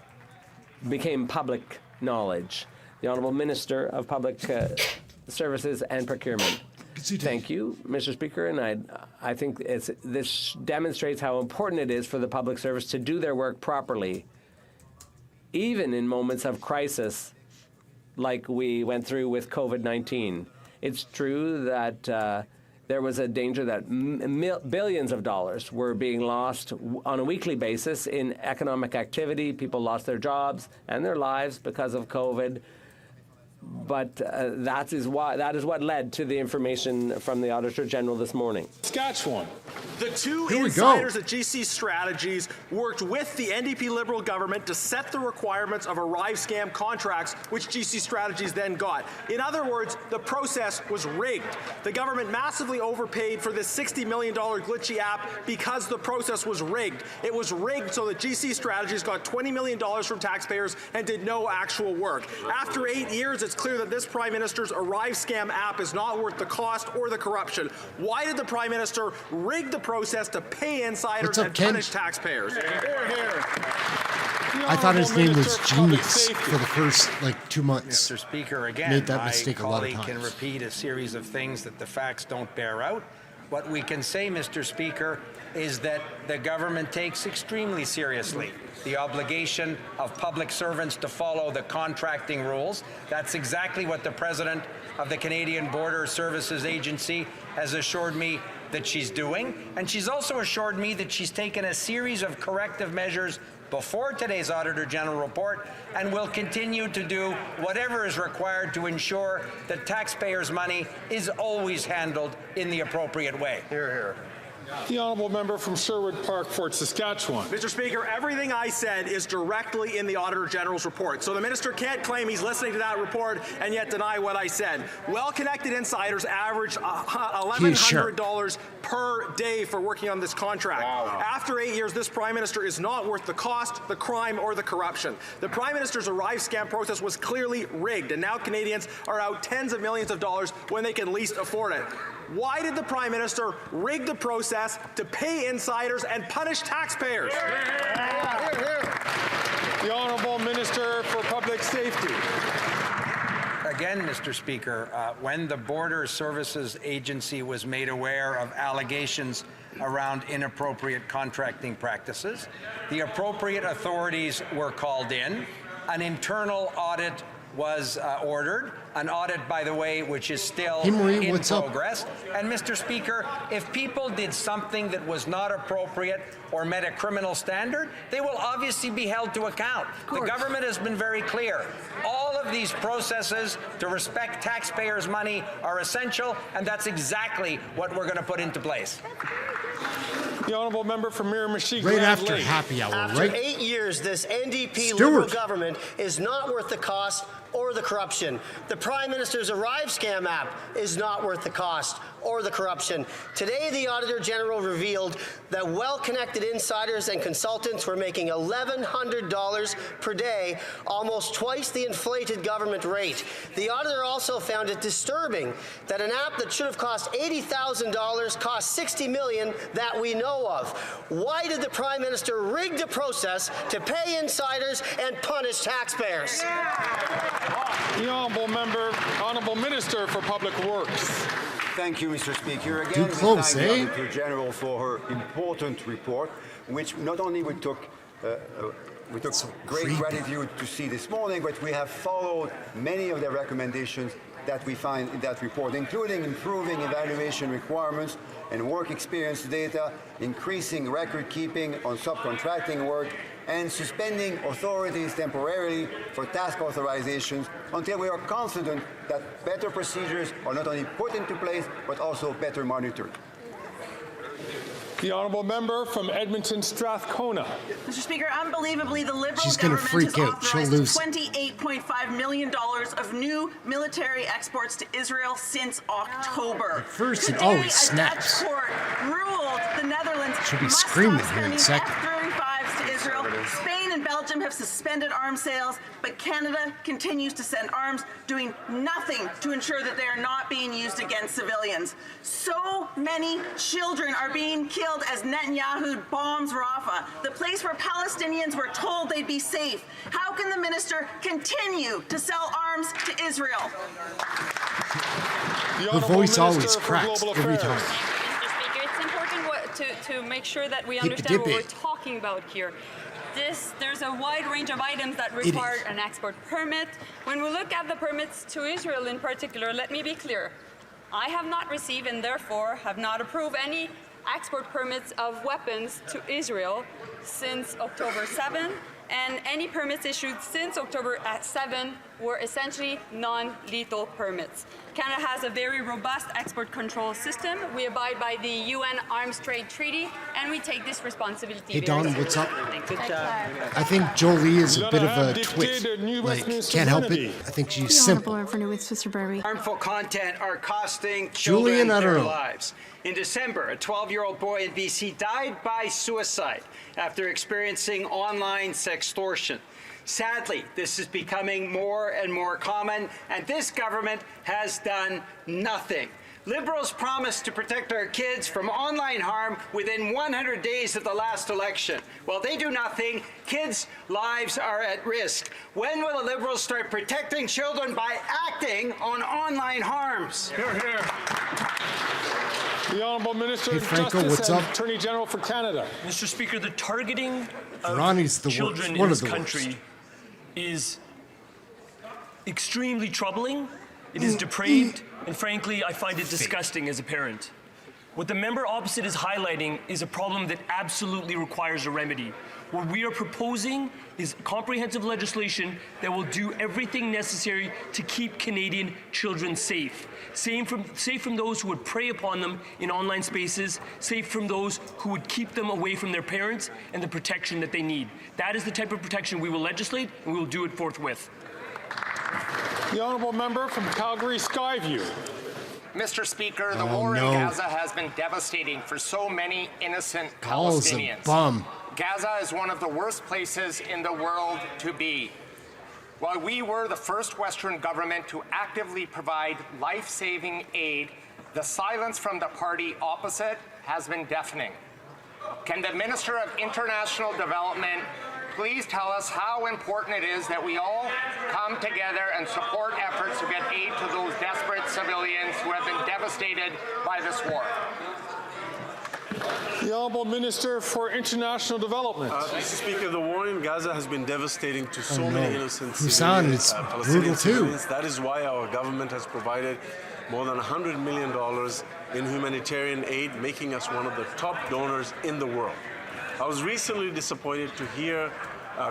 became public knowledge? The Honourable Minister of Public Services and Procurement. Thank you, Mr. Speaker, and I think this demonstrates how important it is for the public service to do their work properly, even in moments of crisis like we went through with COVID-19. It's true that there was a danger that billions of dollars were being lost on a weekly basis in economic activity. People lost their jobs and their lives because of COVID. But that is what led to the information from the Auditor General this morning. Saskatchewan. The two Here we insiders go. at GC Strategies worked with the NDP Liberal government to set the requirements of Arrive scam contracts, which GC Strategies then got. In other words, the process was rigged. The government massively overpaid for this $60 million glitchy app because the process was rigged. It was rigged so that GC Strategies got $20 million from taxpayers and did no actual work. After 8 years, it's clear that this Prime Minister's Arrive scam app is not worth the cost or the corruption. Why did the Prime Minister rig the process to pay insiders What's up, and Ken? punish taxpayers? I thought his name was Genius for the first, 2 months. Mr. Speaker, again, Made that my mistake a lot of colleague can times. repeat a series of things that the facts don't bear out. What we can say, Mr. Speaker, is that the government takes extremely seriously the obligation of public servants to follow the contracting rules. That's exactly what the President of the Canadian Border Services Agency has assured me that she's doing. And she's also assured me that she's taken a series of corrective measures before today's Auditor General report and will continue to do whatever is required to ensure that taxpayers' money is always handled in the appropriate way. Hear, hear. The honourable member from Sherwood Park, Fort Saskatchewan. Mr. Speaker, everything I said is directly in the Auditor General's report. So the minister can't claim he's listening to that report and yet deny what I said. Well-connected insiders average $1,100 per day for working on this contract. Wow. After 8 years, this Prime Minister is not worth the cost, the crime, or the corruption. The Prime Minister's Arrive scam process was clearly rigged, and now Canadians are out tens of millions of dollars when they can least afford it. Why did the Prime Minister rig the process to pay insiders and punish taxpayers? The Honourable Minister for Public Safety. Again, Mr. Speaker, when the Border Services Agency was made aware of allegations around inappropriate contracting practices, the appropriate authorities were called in. An internal audit was ordered, an audit, by the way, which is still in progress. And Mr. Speaker, if people did something that was not appropriate or met a criminal standard, they will obviously be held to account. The government has been very clear. All of these processes to respect taxpayers' money are essential, and that's exactly what we're going to put into place. The honourable member from Miramichi. Right after happy hour, After right? 8 years, this NDP Stewart. Liberal government is not worth the cost or the corruption. The Prime Minister's Arrive scam app is not worth the cost or the corruption. Today, the Auditor General revealed that well-connected insiders and consultants were making $1,100 per day, almost twice the inflated government rate. The auditor also found it disturbing that an app that should have cost $80,000 cost $60 million that we know of. Why did the Prime Minister rig the process to pay insiders and punish taxpayers? The Honourable Minister for Public Works. Thank you, Mr. Speaker. Again, Too close, we thank eh? the Auditor General for her important report, which not only we took great gratitude to see this morning, but we have followed many of the recommendations that we find in that report, including improving evaluation requirements and work experience data, increasing record keeping on subcontracting work, and suspending authorities temporarily for task authorizations until we are confident that better procedures are not only put into place, but also better monitored. The honourable member from Edmonton Strathcona. Mr. Speaker, unbelievably, the Liberal She's gonna government freak has out. She'll authorized lose. $28.5 million of new military exports to Israel since October. First, Today, it always a snaps. Dutch court ruled the Netherlands She'll be must screaming stop here in a sending second. F-35s to Israel Israel. Spain and Belgium have suspended arms sales, but Canada continues to send arms, doing nothing to ensure that they are not being used against civilians. So many children are being killed as Netanyahu bombs Rafah, the place where Palestinians were told they'd be safe. How can the minister continue to sell arms to Israel? Her voice always cracks every time. Mr. Speaker, it's important to make sure that we understand what we're talking about here. There's a wide range of items that require an export permit. When we look at the permits to Israel in particular, let me be clear. I have not received and therefore have not approved any export permits of weapons to Israel since October 7, and any permits issued since October 7 were essentially non-lethal permits. Canada has a very robust export control system. We abide by the UN Arms Trade Treaty, and we take this responsibility Hey Don, very what's up? Good job. I think Jolie is a bit of a twit. Like, can't help it. I think she's simple. Harmful content are costing Julian, children I don't their know. lives. In December, a 12-year-old boy in BC died by suicide after experiencing online sextortion. Sadly, this is becoming more and more common, and this government has done nothing. Liberals promised to protect our kids from online harm within 100 days of the last election. Well, they do nothing. Kids' lives are at risk. When will the Liberals start protecting children by acting on online harms? Hear, hear. The Honourable Minister of Franco, Justice what's and up? Attorney General for Canada. Mr. Speaker, the targeting of Ronnie's the children worst. One in of this the country worst. is extremely troubling. It is depraved, and frankly, I find it disgusting as a parent. What the member opposite is highlighting is a problem that absolutely requires a remedy. What we are proposing is comprehensive legislation that will do everything necessary to keep Canadian children safe. Safe from those who would prey upon them in online spaces, safe from those who would keep them away from their parents and the protection that they need. That is the type of protection we will legislate, and we will do it forthwith. The Honourable Member from Calgary Skyview. Mr. Speaker, the war in Gaza has been devastating for so many innocent Calls a Palestinians. bum. Gaza is one of the worst places in the world to be. While we were the first Western government to actively provide life-saving aid, the silence from the party opposite has been deafening. Can the Minister of International Development please tell us how important it is that we all come together and support efforts to get aid to those desperate civilians who have been devastated by this war? The Honourable Minister for International Development. Mr. Speaker, the war in Gaza has been devastating to so Oh, many no. innocent Busan, it's Palestinian brutal too. civilians. That is why our government has provided more than $100 million in humanitarian aid, making us one of the top donors in the world. I was recently disappointed to hear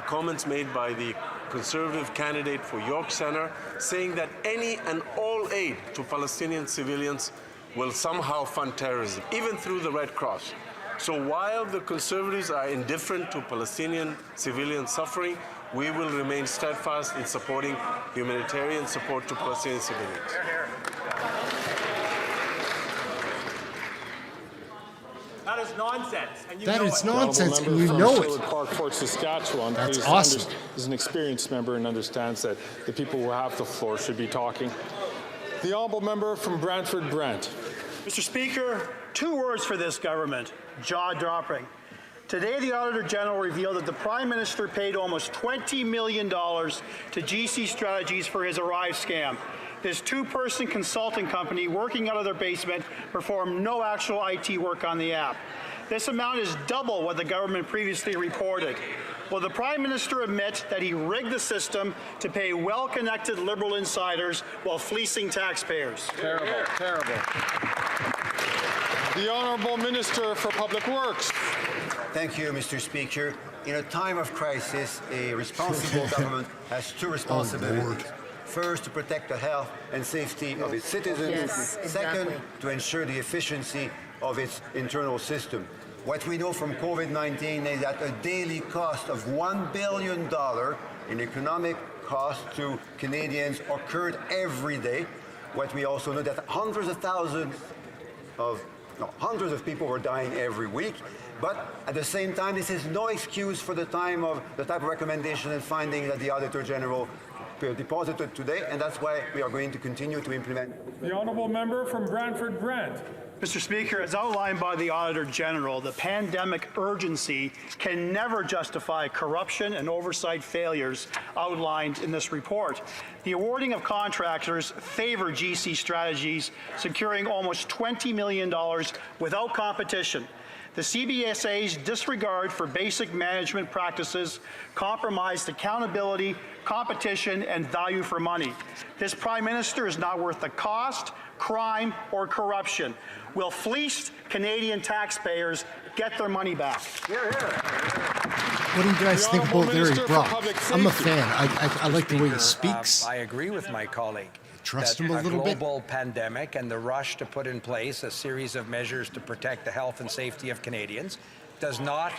comments made by the Conservative candidate for York Centre saying that any and all aid to Palestinian civilians will somehow fund terrorism, even through the Red Cross. So while the Conservatives are indifferent to Palestinian civilian suffering, we will remain steadfast in supporting humanitarian support to Palestinian civilians. That is nonsense. And That is nonsense, and you know it. Park, Fort Saskatchewan. That's awesome. Is an experienced member and understands that the people who have the floor should be talking. The Honourable Member from Brantford Brant. Mr. Speaker, 2 words for this government: jaw-dropping. Today, the Auditor General revealed that the Prime Minister paid almost $20 million to GC Strategies for his Arrive scam. This 2-person consulting company working out of their basement performed no actual IT work on the app. This amount is double what the government previously reported. Will the Prime Minister admit that he rigged the system to pay well-connected Liberal insiders while fleecing taxpayers? Terrible, terrible. The Honourable Minister for Public Works. Thank you, Mr. Speaker. In a time of crisis, a responsible government has 2 responsibilities. First, to protect the health and safety of its citizens. Yes, Second, exactly. to ensure the efficiency of its internal system. What we know from COVID-19 is that a daily cost of $1 billion in economic cost to Canadians occurred every day. What we also know that hundreds of people were dying every week. But at the same time, this is no excuse for the type of recommendation and finding that the Auditor General deposited today, and that's why we are going to continue to implement. The honourable member from Brantford Brant. Mr. Speaker, as outlined by the Auditor General, the pandemic urgency can never justify corruption and oversight failures outlined in this report. The awarding of contractors favor GC Strategies, securing almost $20 million without competition. The CBSA's disregard for basic management practices compromised accountability, competition, and value for money. This Prime Minister is not worth the cost, crime, or corruption. Will fleeced Canadian taxpayers get their money back? What do you guys think about Larry Brock? I'm a fan. I like the way he speaks. I agree with my colleague. Trust him a little bit. The global pandemic and the rush to put in place a series of measures to protect the health and safety of Canadians does not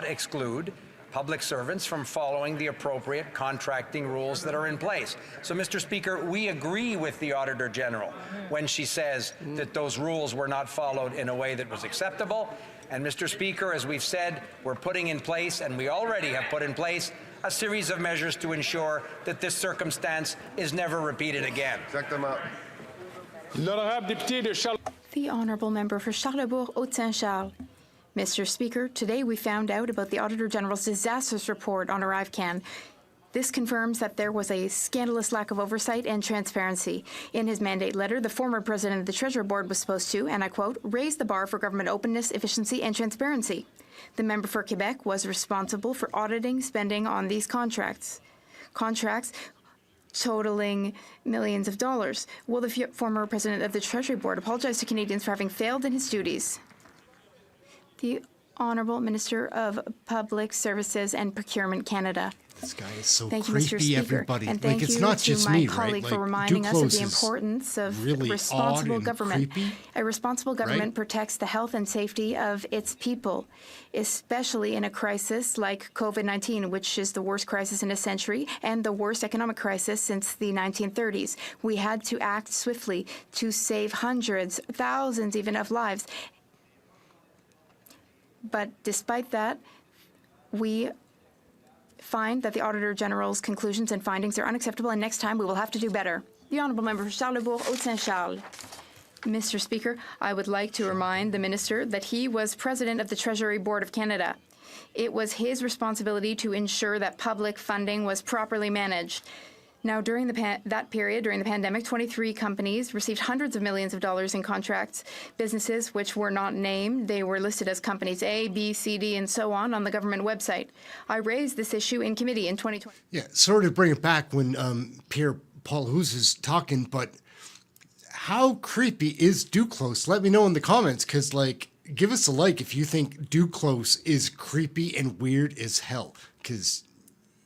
exclude public servants from following the appropriate contracting rules that are in place. So, Mr. Speaker, we agree with the Auditor General when she says that those rules were not followed in a way that was acceptable. And, Mr. Speaker, as we've said, we're putting in place, and we already have put in place, a series of measures to ensure that this circumstance is never repeated again. The Honourable Member for Charlesbourg-Haute-Saint-Charles. Mr. Speaker, today we found out about the Auditor General's disastrous report on ArriveCan. This confirms that there was a scandalous lack of oversight and transparency. In his mandate letter, the former president of the Treasury Board was supposed to, and I quote, raise the bar for government openness, efficiency, and transparency. The member for Quebec was responsible for auditing spending on these contracts totaling millions of dollars. Will the former president of the Treasury Board apologize to Canadians for having failed in his duties? The Honourable Minister of Public Services and Procurement, Canada. This guy is so thank creepy, you, Mr. Speaker. everybody. And thank it's you not to just my me, colleague right? for reminding us of the Duclos importance of really responsible odd and government. creepy. A responsible government protects the health and safety of its people, especially in a crisis like COVID-19, which is the worst crisis in a century and the worst economic crisis since the 1930s. We had to act swiftly to save hundreds, thousands even of lives. But despite that, we find that the Auditor General's conclusions and findings are unacceptable, and next time we will have to do better. The Honourable Member for Charlesbourg-Haute-Saint-Charles. Mr. Speaker, I would like to remind the Minister that he was President of the Treasury Board of Canada. It was his responsibility to ensure that public funding was properly managed. Now, during that period, during the pandemic, 23 companies received hundreds of millions of dollars in contracts. Businesses which were not named, they were listed as companies A, B, C, D, and so on the government website. I raised this issue in committee in 2020. Yeah, sorry to bring it back when Pierre Paul Hoos is talking, but how creepy is Duclos? Let me know in the comments, because, like, give us a like if you think Duclos is creepy and weird as hell, because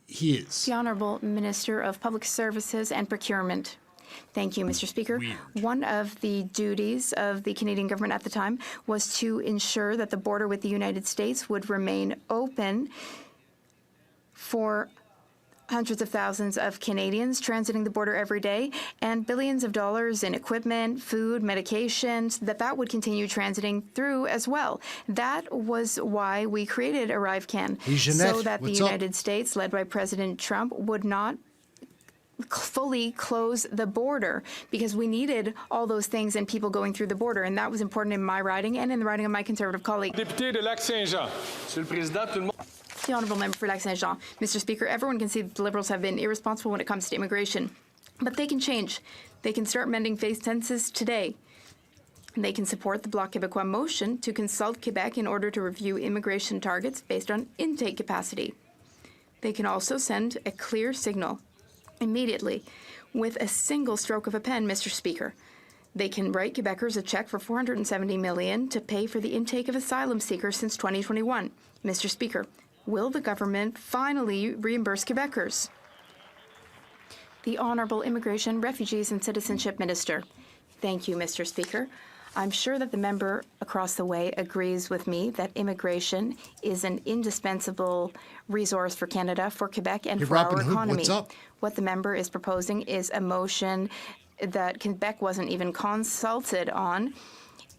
he is. The Honourable Minister of Public Services and Procurement. Thank you, Mr. Speaker. Weird. One of the duties of the Canadian government at the time was to ensure that the border with the United States would remain open for hundreds of thousands of Canadians transiting the border every day, and billions of dollars in equipment, food, medications, that would continue transiting through as well. That was why we created ArriveCan, so that the United States, led by President Trump, would not fully close the border, because we needed all those things and people going through the border, and that was important in my riding and in the riding of my Conservative colleague. Député de Lac-Saint-Jean. Monsieur le Président, tout le monde. The Honourable Member for Lac-Saint-Jean. Mr. Speaker, everyone can see that the Liberals have been irresponsible when it comes to immigration. But they can change. They can start mending face tenses today. They can support the Bloc Québécois motion to consult Quebec in order to review immigration targets based on intake capacity. They can also send a clear signal immediately with a single stroke of a pen, Mr. Speaker. They can write Quebecers a check for $470 million to pay for the intake of asylum seekers since 2021. Mr. Speaker, will the government finally reimburse Quebecers? The Honourable Immigration, Refugees and Citizenship Minister. Thank you, Mr. Speaker. I'm sure that the member across the way agrees with me that immigration is an indispensable resource for Canada, for Quebec, and for our economy. What's up? What the member is proposing is a motion that Quebec wasn't even consulted on,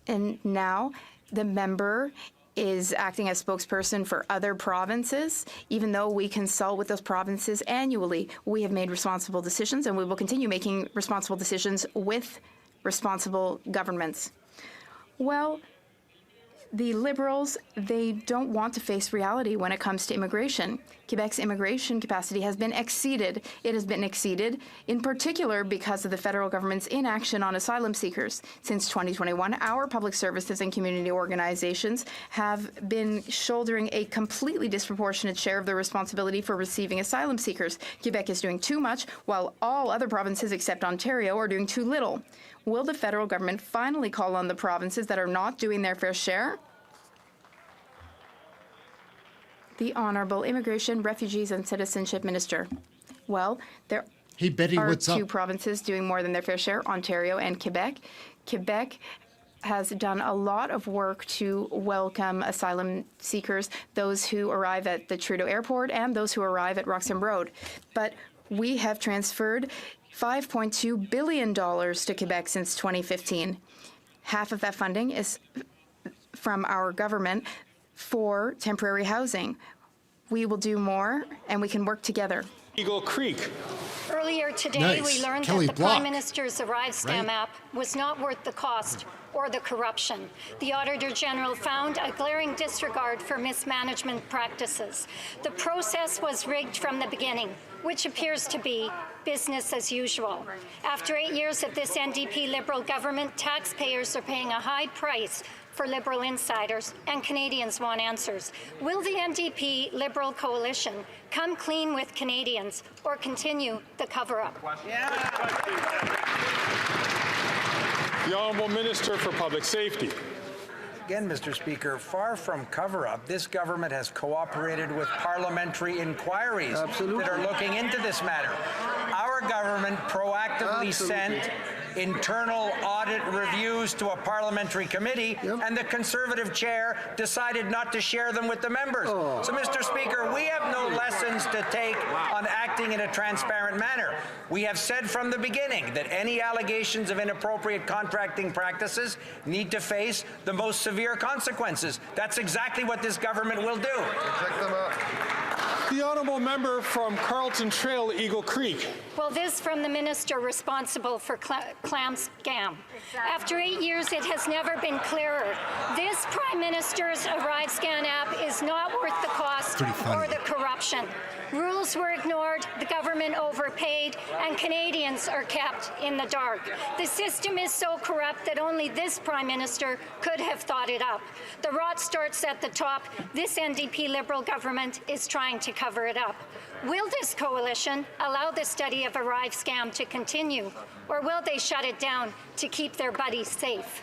and now the member is acting as spokesperson for other provinces. Even though we consult with those provinces annually, we have made responsible decisions, and we will continue making responsible decisions with responsible governments. Well, the Liberals, they don't want to face reality when it comes to immigration. Quebec's immigration capacity has been exceeded. It has been exceeded, in particular because of the federal government's inaction on asylum seekers. Since 2021, our public services and community organizations have been shouldering a completely disproportionate share of the responsibility for receiving asylum seekers. Quebec is doing too much, while all other provinces except Ontario are doing too little. Will the federal government finally call on the provinces that are not doing their fair share? The Honourable Immigration, Refugees and Citizenship Minister. Well, there are two provinces doing more than their fair share, Ontario and Quebec. Quebec has done a lot of work to welcome asylum seekers, those who arrive at the Trudeau Airport and those who arrive at Roxham Road. But we have transferred $5.2 billion to Quebec since 2015. Half of that funding is from our government for temporary housing. We will do more, and we can work together. Eagle Creek. Earlier today, we learned that the Prime Minister's Arrive Scam app was not worth the cost or the corruption. The Auditor General found a glaring disregard for mismanagement practices. The process was rigged from the beginning, which appears to be business as usual. After 8 years of this NDP Liberal government, taxpayers are paying a high price for Liberal insiders, and Canadians want answers. Will the NDP Liberal coalition come clean with Canadians or continue the cover-up? The Honourable Minister for Public Safety. Again, Mr. Speaker, far from cover-up, this government has cooperated with parliamentary inquiries that are looking into this matter. Our government proactively sent internal audit reviews to a parliamentary committee, and the Conservative chair decided not to share them with the members. So, Mr. Speaker, we have no lessons to take on acting in a transparent manner. We have said from the beginning that any allegations of inappropriate contracting practices need to face the most severe consequences. That's exactly what this government will do. Check them out. The Honourable Member from Carlton Trail, Eagle Creek. Well, this from the minister responsible for clam scam. After 8 years, it has never been clearer. This Prime Minister's Arrive Scan app is not worth the cost or the corruption. Rules were ignored, the government overpaid, and Canadians are kept in the dark. The system is so corrupt that only this Prime Minister could have thought it up. The rot starts at the top. This NDP Liberal government is trying to cover it up. Will this coalition allow the study of Arrive Scam to continue, or will they shut it down to keep their buddies safe?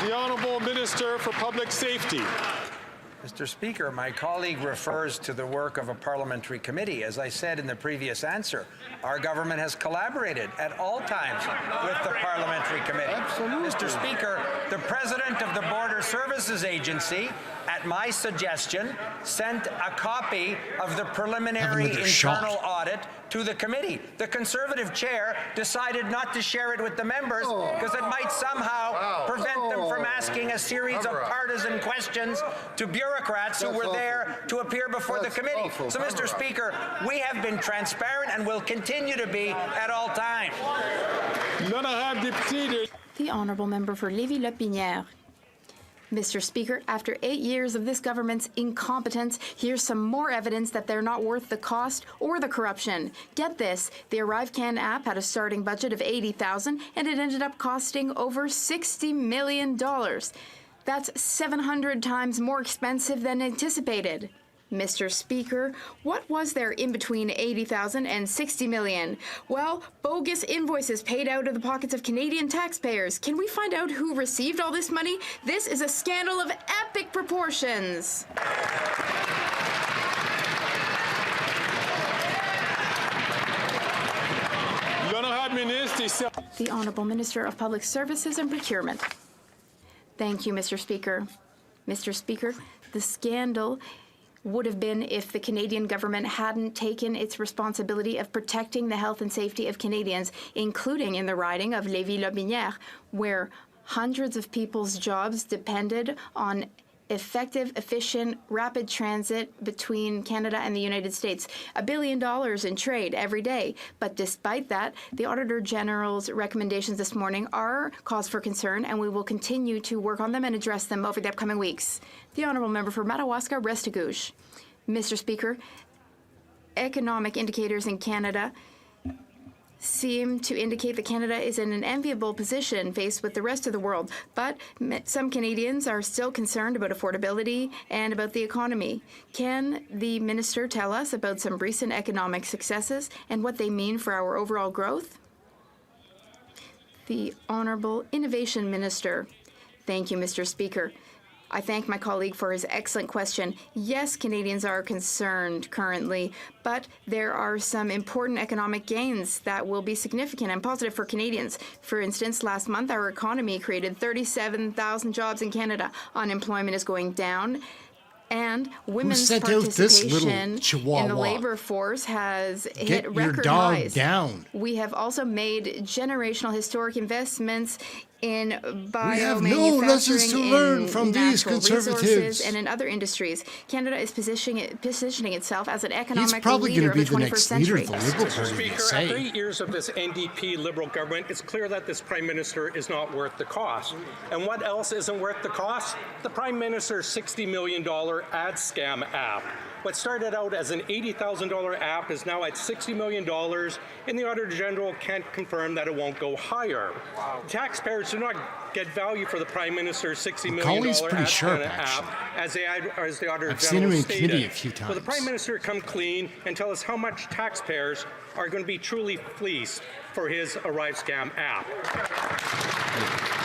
The Honourable Minister for Public Safety. Mr. Speaker, my colleague refers to the work of a parliamentary committee. As I said in the previous answer, our government has collaborated at all times with the parliamentary committee. Mr. Speaker, the president of the Border Services Agency, at my suggestion, sent a copy of the preliminary internal audit to the committee. The Conservative chair decided not to share it with the members because it might somehow prevent them from asking a series of partisan questions to bureaucrats who were there to appear before the committee. So, Mr. Speaker, we have been transparent and will continue to be at all times. The Honourable Member for Lévis-Lotbinière. Mr. Speaker, after 8 years of this government's incompetence, here's some more evidence that they're not worth the cost or the corruption. Get this, the ArriveCan app had a starting budget of $80,000 and it ended up costing over $60 million. That's 700 times more expensive than anticipated. Mr. Speaker, what was there in between $80,000 and $60 million? Well, bogus invoices paid out of the pockets of Canadian taxpayers. Can we find out who received all this money? This is a scandal of epic proportions. The Honourable Minister of Public Services and Procurement. Thank you, Mr. Speaker. Mr. Speaker, the scandal would have been if the Canadian government hadn't taken its responsibility of protecting the health and safety of Canadians, including in the riding of Lévis-Lotbinière, where Hundreds of people's jobs depended on effective, efficient, rapid transit between Canada and the United States. $1 billion in trade every day. But despite that, the Auditor General's recommendations this morning are cause for concern, and we will continue to work on them and address them over the upcoming weeks. The Honourable Member for Madawaska, Restigouche. Mr. Speaker, economic indicators in Canada seem to indicate that Canada is in an enviable position faced with the rest of the world, but some Canadians are still concerned about affordability and about the economy. Can the minister tell us about some recent economic successes and what they mean for our overall growth? The Honourable Innovation Minister. Thank you, Mr. Speaker. I thank my colleague for his excellent question. Yes, Canadians are concerned currently, but there are some important economic gains that will be significant and positive for Canadians. For instance, last month, our economy created 37,000 jobs in Canada. Unemployment is going down, and women's participation in the labor force has hit record highs. Down. We have also made generational historic investments in biomanufacturing, we have no lessons to learn from these conservatives and in other industries. Canada is positioning itself as an economic He's probably leader going to be of the the 21st next century. leader of the Liberal Mr. Party. Speaker, after 8 years of this NDP Liberal government, it's clear that this Prime Minister is not worth the cost. And what else isn't worth the cost? The Prime Minister's $60 million ad scam app. What started out as an $80,000 app is now at $60 million, and the Auditor General can't confirm that it won't go higher. Taxpayers do not get value for the Prime Minister's $60 million ad scam app, as the Auditor I've seen him General in stated. committee a few times. Will the Prime Minister come clean and tell us how much taxpayers are going to be truly fleeced for his Arrive Scam app?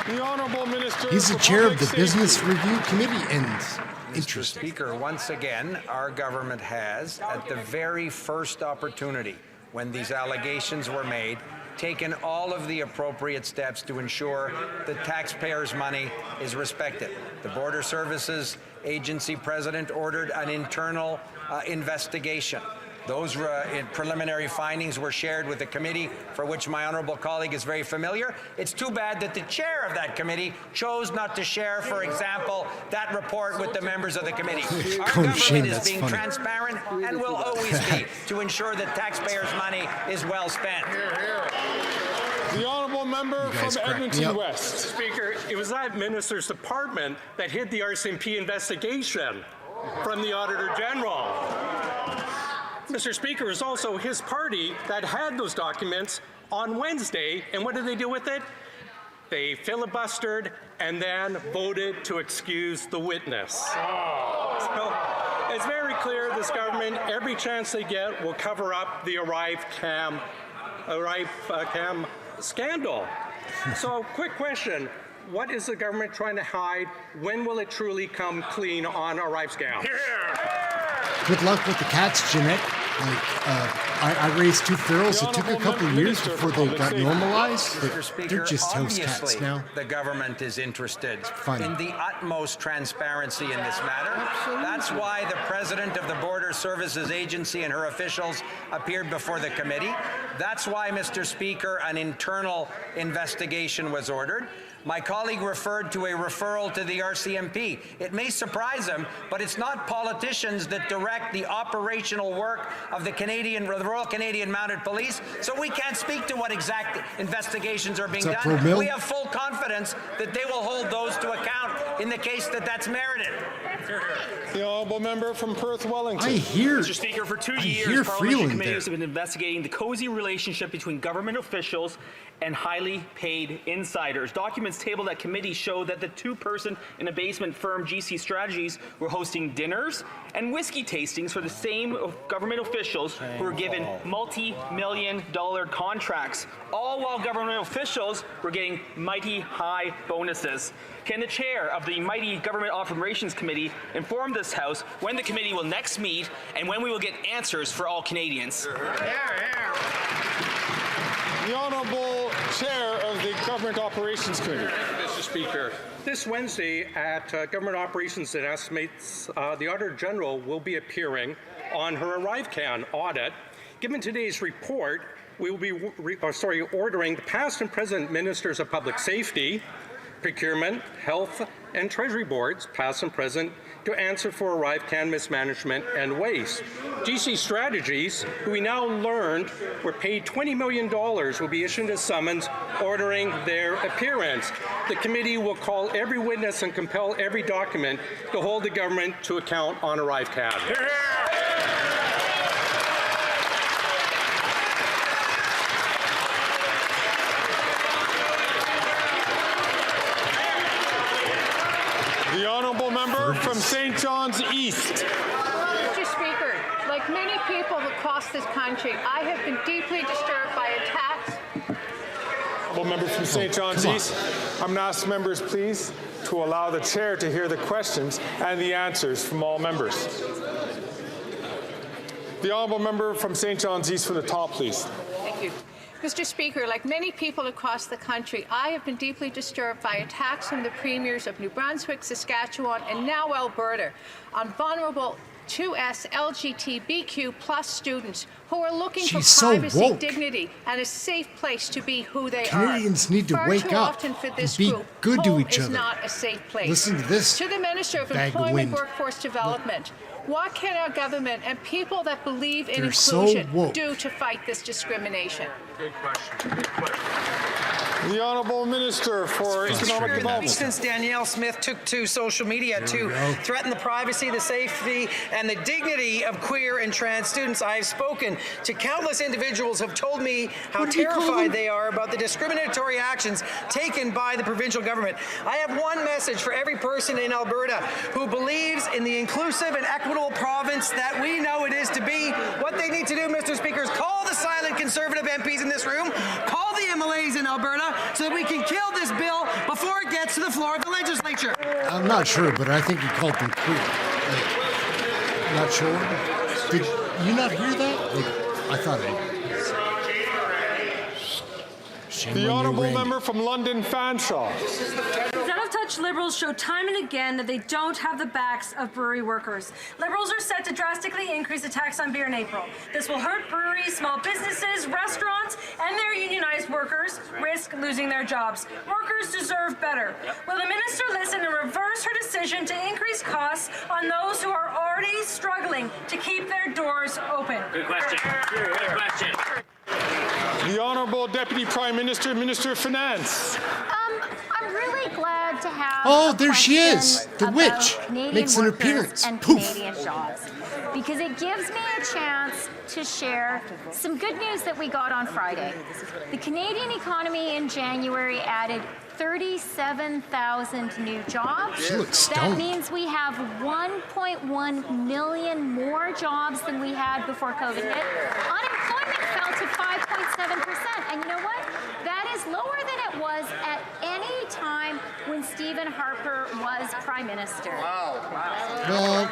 The Honourable Minister. He's the chair of the Business Review Committee, and Mr. Speaker, once again, our government has, at the very first opportunity when these allegations were made, taken all of the appropriate steps to ensure that taxpayers' money is respected. The Border Services Agency President ordered an internal investigation. Those preliminary findings were shared with the committee, for which my honourable colleague is very familiar. It's too bad that the chair of that committee chose not to share, for example, that report with the members of the committee. Our government is being transparent and will always be to ensure that taxpayers' money is well spent. The Honourable Member from Edmonton West. Speaker, it was that minister's department that hid the RCMP investigation from the Auditor General. Mr. Speaker, it was also his party that had those documents on Wednesday, and what did they do with it? They filibustered and then voted to excuse the witness. So it's very clear this government, every chance they get, will cover up the Arrive Cam scandal. So, quick question. What is the government trying to hide? When will it truly come clean on Arrive Scam? Good luck with the cats, Jeanette. I raised 2 ferals. It took a couple of years before they got normalized, but they're just house cats now. The government is interested in the utmost transparency in this matter. That's why the President of the Border Services Agency and her officials appeared before the committee. That's why, Mr. Speaker, an internal investigation was ordered. My colleague referred to a referral to the RCMP. It may surprise him, but it's not politicians that direct the operational work of the Royal Canadian Mounted Police, so we can't speak to what exact investigations are being done. We have full confidence that they will hold those to account in the case that that's merited. The Honourable Member from Perth Wellington. Mr. Speaker, for 2 years, parliamentary committees have been investigating the cozy relationship between government officials and highly paid insiders. Documents tabled at committee show that the 2-person in a basement firm GC Strategies were hosting dinners and whiskey tastings for the same government officials who were given multi-million-dollar contracts, all while government officials were getting mighty high bonuses. Can the chair of the mighty Government Operations Committee inform this House when the committee will next meet and when we will get answers for all Canadians? The Honourable Chair of the Government Operations Committee. Mr. Speaker, this Wednesday at Government Operations, it estimates the Auditor General will be appearing on her ArriveCan audit. Given today's report, we will be ordering the past and present ministers of public safety, procurement, health, and treasury boards, past and present, to answer for ArriveCan mismanagement and waste. GC Strategies, who we now learned were paid $20 million, will be issued a summons ordering their appearance. The committee will call every witness and compel every document to hold the government to account on ArriveCan. The honourable member from St. John's East. Mr. Speaker, like many people across this country, I have been deeply disturbed by attacks. Honourable member from St. John's East. I'm going to ask members, please, to allow the chair to hear the questions and the answers from all members. The honourable member from St. John's East from the top, please. Thank you. Mr. Speaker, like many people across the country, I have been deeply disturbed by attacks from the premiers of New Brunswick, Saskatchewan, and now Alberta on vulnerable 2S LGBTQ+ students who are looking for privacy, dignity, and a safe place to be who they are. Canadians need to wake up and be good to each other. Home is not a safe place. Listen to this. To the Minister of Employment, Workforce Development, what can our government and people that believe in inclusion do to fight this discrimination? Good question. Good question. The Honourable Minister for Economic Development. Since Danielle Smith took to social media to threaten the privacy, the safety, and the dignity of queer and trans students, I have spoken to countless individuals who have told me how terrified they are about the discriminatory actions taken by the provincial government. I have one message for every person in Alberta who believes in the inclusive and equitable province that we know it is to be. What they need to do, Mr. Speaker, is call the silent Conservative MPs in this room, call the MLAs in Alberta, so that we can kill this bill before it gets to the floor of the legislature. I'm not sure, but I think he called them queer. Not sure. Did you not hear that? I thought I did. The honourable member from London Fanshawe. Out-of-touch Liberals show time and again that they don't have the backs of brewery workers. Liberals are set to drastically increase the tax on beer in April. This will hurt breweries, small businesses, restaurants, and their unionized workers risk losing their jobs. Workers deserve better. Will the minister listen and reverse her decision to increase costs on those who are already struggling to keep their doors open? Good question. Good question. The Honourable Deputy Prime Minister, Minister of Finance. I'm really glad to have. Oh, there she is. The witch makes an appearance. And Poof. Canadian jobs, because it gives me a chance to share some good news that we got on Friday. The Canadian economy in January added 37,000 new jobs. She looks that stoned. means we have 1.1 million more jobs than we had before COVID hit. Unemployment fell to 5.7%. And you know what? That is lower than it was at any time when Stephen Harper was Prime Minister. Well,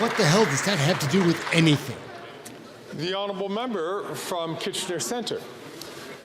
what the hell does that have to do with anything? The honourable member from Kitchener Centre.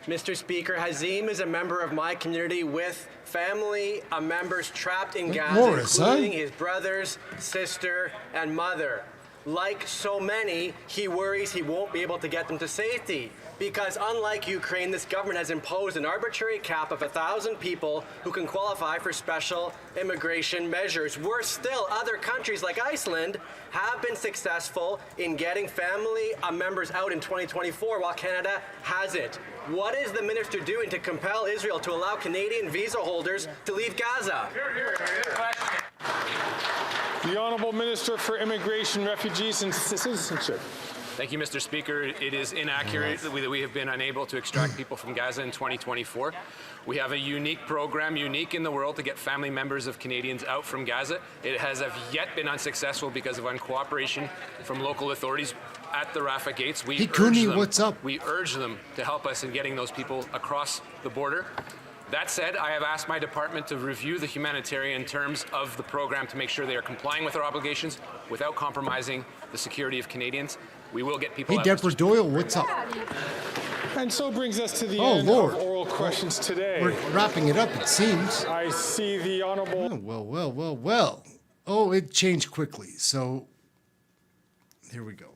Mr. Speaker, Hazim is a member of my community with family members trapped in Gaza, Morris, including his brothers, sister, and mother. Like so many, he worries he won't be able to get them to safety. Because unlike Ukraine, this government has imposed an arbitrary cap of 1,000 people who can qualify for special immigration measures. Worse still, other countries like Iceland have been successful in getting family members out in 2024, while Canada hasn't. What is the minister doing to compel Israel to allow Canadian visa holders to leave Gaza? The Honourable Minister for Immigration, Refugees and Citizenship. Thank you, Mr. Speaker. It is inaccurate that we have been unable to extract people from Gaza in 2024. We have a unique program, unique in the world, to get family members of Canadians out from Gaza. It has yet been unsuccessful because of uncooperation from local authorities at the Rafah gates. Hey, Cooney, what's up? We urge them to help us in getting those people across the border. That said, I have asked my department to review the humanitarian terms of the program to make sure they are complying with our obligations without compromising the security of Canadians. We will get people Hey, out. Deborah Doyle, what's up? And so brings us to the end of oral questions today. We're wrapping it up, it seems. I see the Honourable... Well. Oh, it changed quickly, so here we go.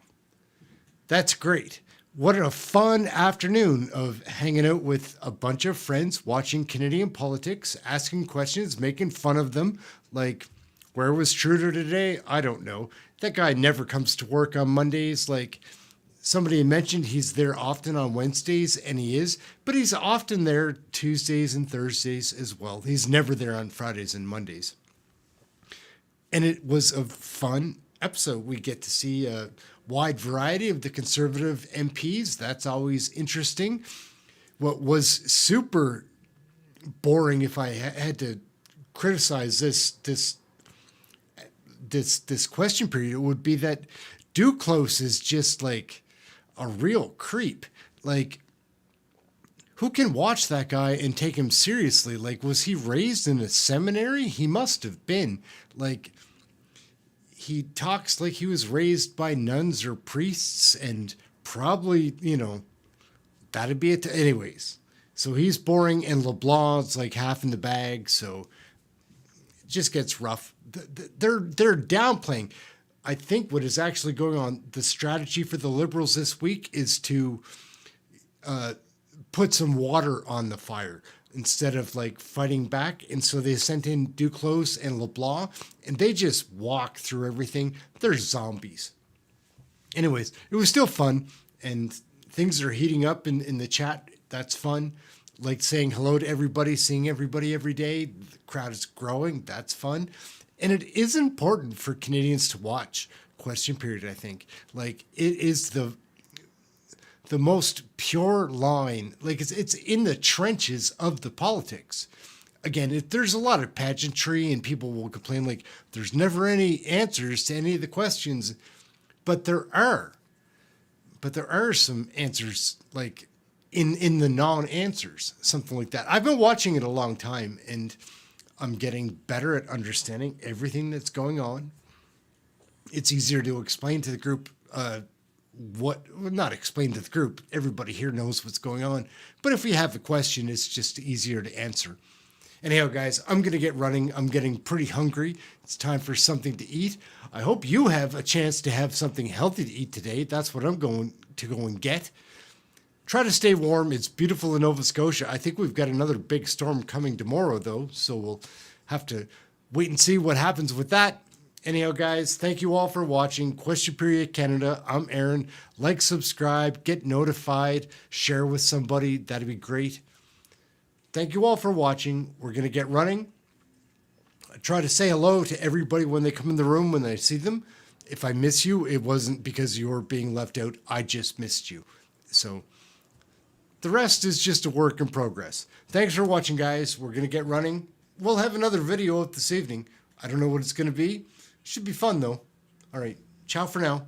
That's great. What a fun afternoon of hanging out with a bunch of friends, watching Canadian politics, asking questions, making fun of them. Like, where was Trudeau today? I don't know. That guy never comes to work on Mondays. Like, somebody mentioned he's there often on Wednesdays, and he is, but he's often there Tuesdays and Thursdays as well. He's never there on Fridays and Mondays. And it was a fun episode. We get to see a wide variety of the Conservative MPs. That's always interesting. What was super boring, if I had to criticize this question period, it would be that Duclos is just like a real creep. Like, who can watch that guy and take him seriously? Like, was he raised in a seminary? He must have been. Like, he talks like he was raised by nuns or priests, and probably, you know, that'd be it. Anyways, so he's boring, and LeBlanc's like half in the bag, so it just gets rough. They're downplaying. I think what is actually going on, the strategy for the Liberals this week is to put some water on the fire instead of like fighting back. And so they sent in Duclos and LeBlanc, and they just walk through everything. They're zombies. Anyways, it was still fun, and things are heating up in the chat. That's fun. Like saying hello to everybody, seeing everybody every day. The crowd is growing. That's fun. And it is important for Canadians to watch Question Period, I think. Like, it is the most pure line. Like, it's in the trenches of the politics. Again, there's a lot of pageantry, and people will complain like there's never any answers to any of the questions, but there are. But there are some answers, like in the non-answers, something like that. I've been watching it a long time, and I'm getting better at understanding everything that's going on. It's easier to explain to the group not explain to the group. Everybody here knows what's going on. But if we have a question, it's just easier to answer. Anyhow, guys, I'm going to get running. I'm getting pretty hungry. It's time for something to eat. I hope you have a chance to have something healthy to eat today. That's what I'm going to go and get. Try to stay warm. It's beautiful in Nova Scotia. I think we've got another big storm coming tomorrow, though, so we'll have to wait and see what happens with that. Anyhow, guys, thank you all for watching Question Period Canada. I'm Ehren. Like, subscribe, get notified, share with somebody. That'd be great. Thank you all for watching. We're going to get running. I try to say hello to everybody when they come in the room, when I see them. If I miss you, it wasn't because you're being left out. I just missed you. So the rest is just a work in progress. Thanks for watching, guys. We're going to get running. We'll have another video up this evening. I don't know what it's going to be. Should be fun, though. All right. Ciao for now.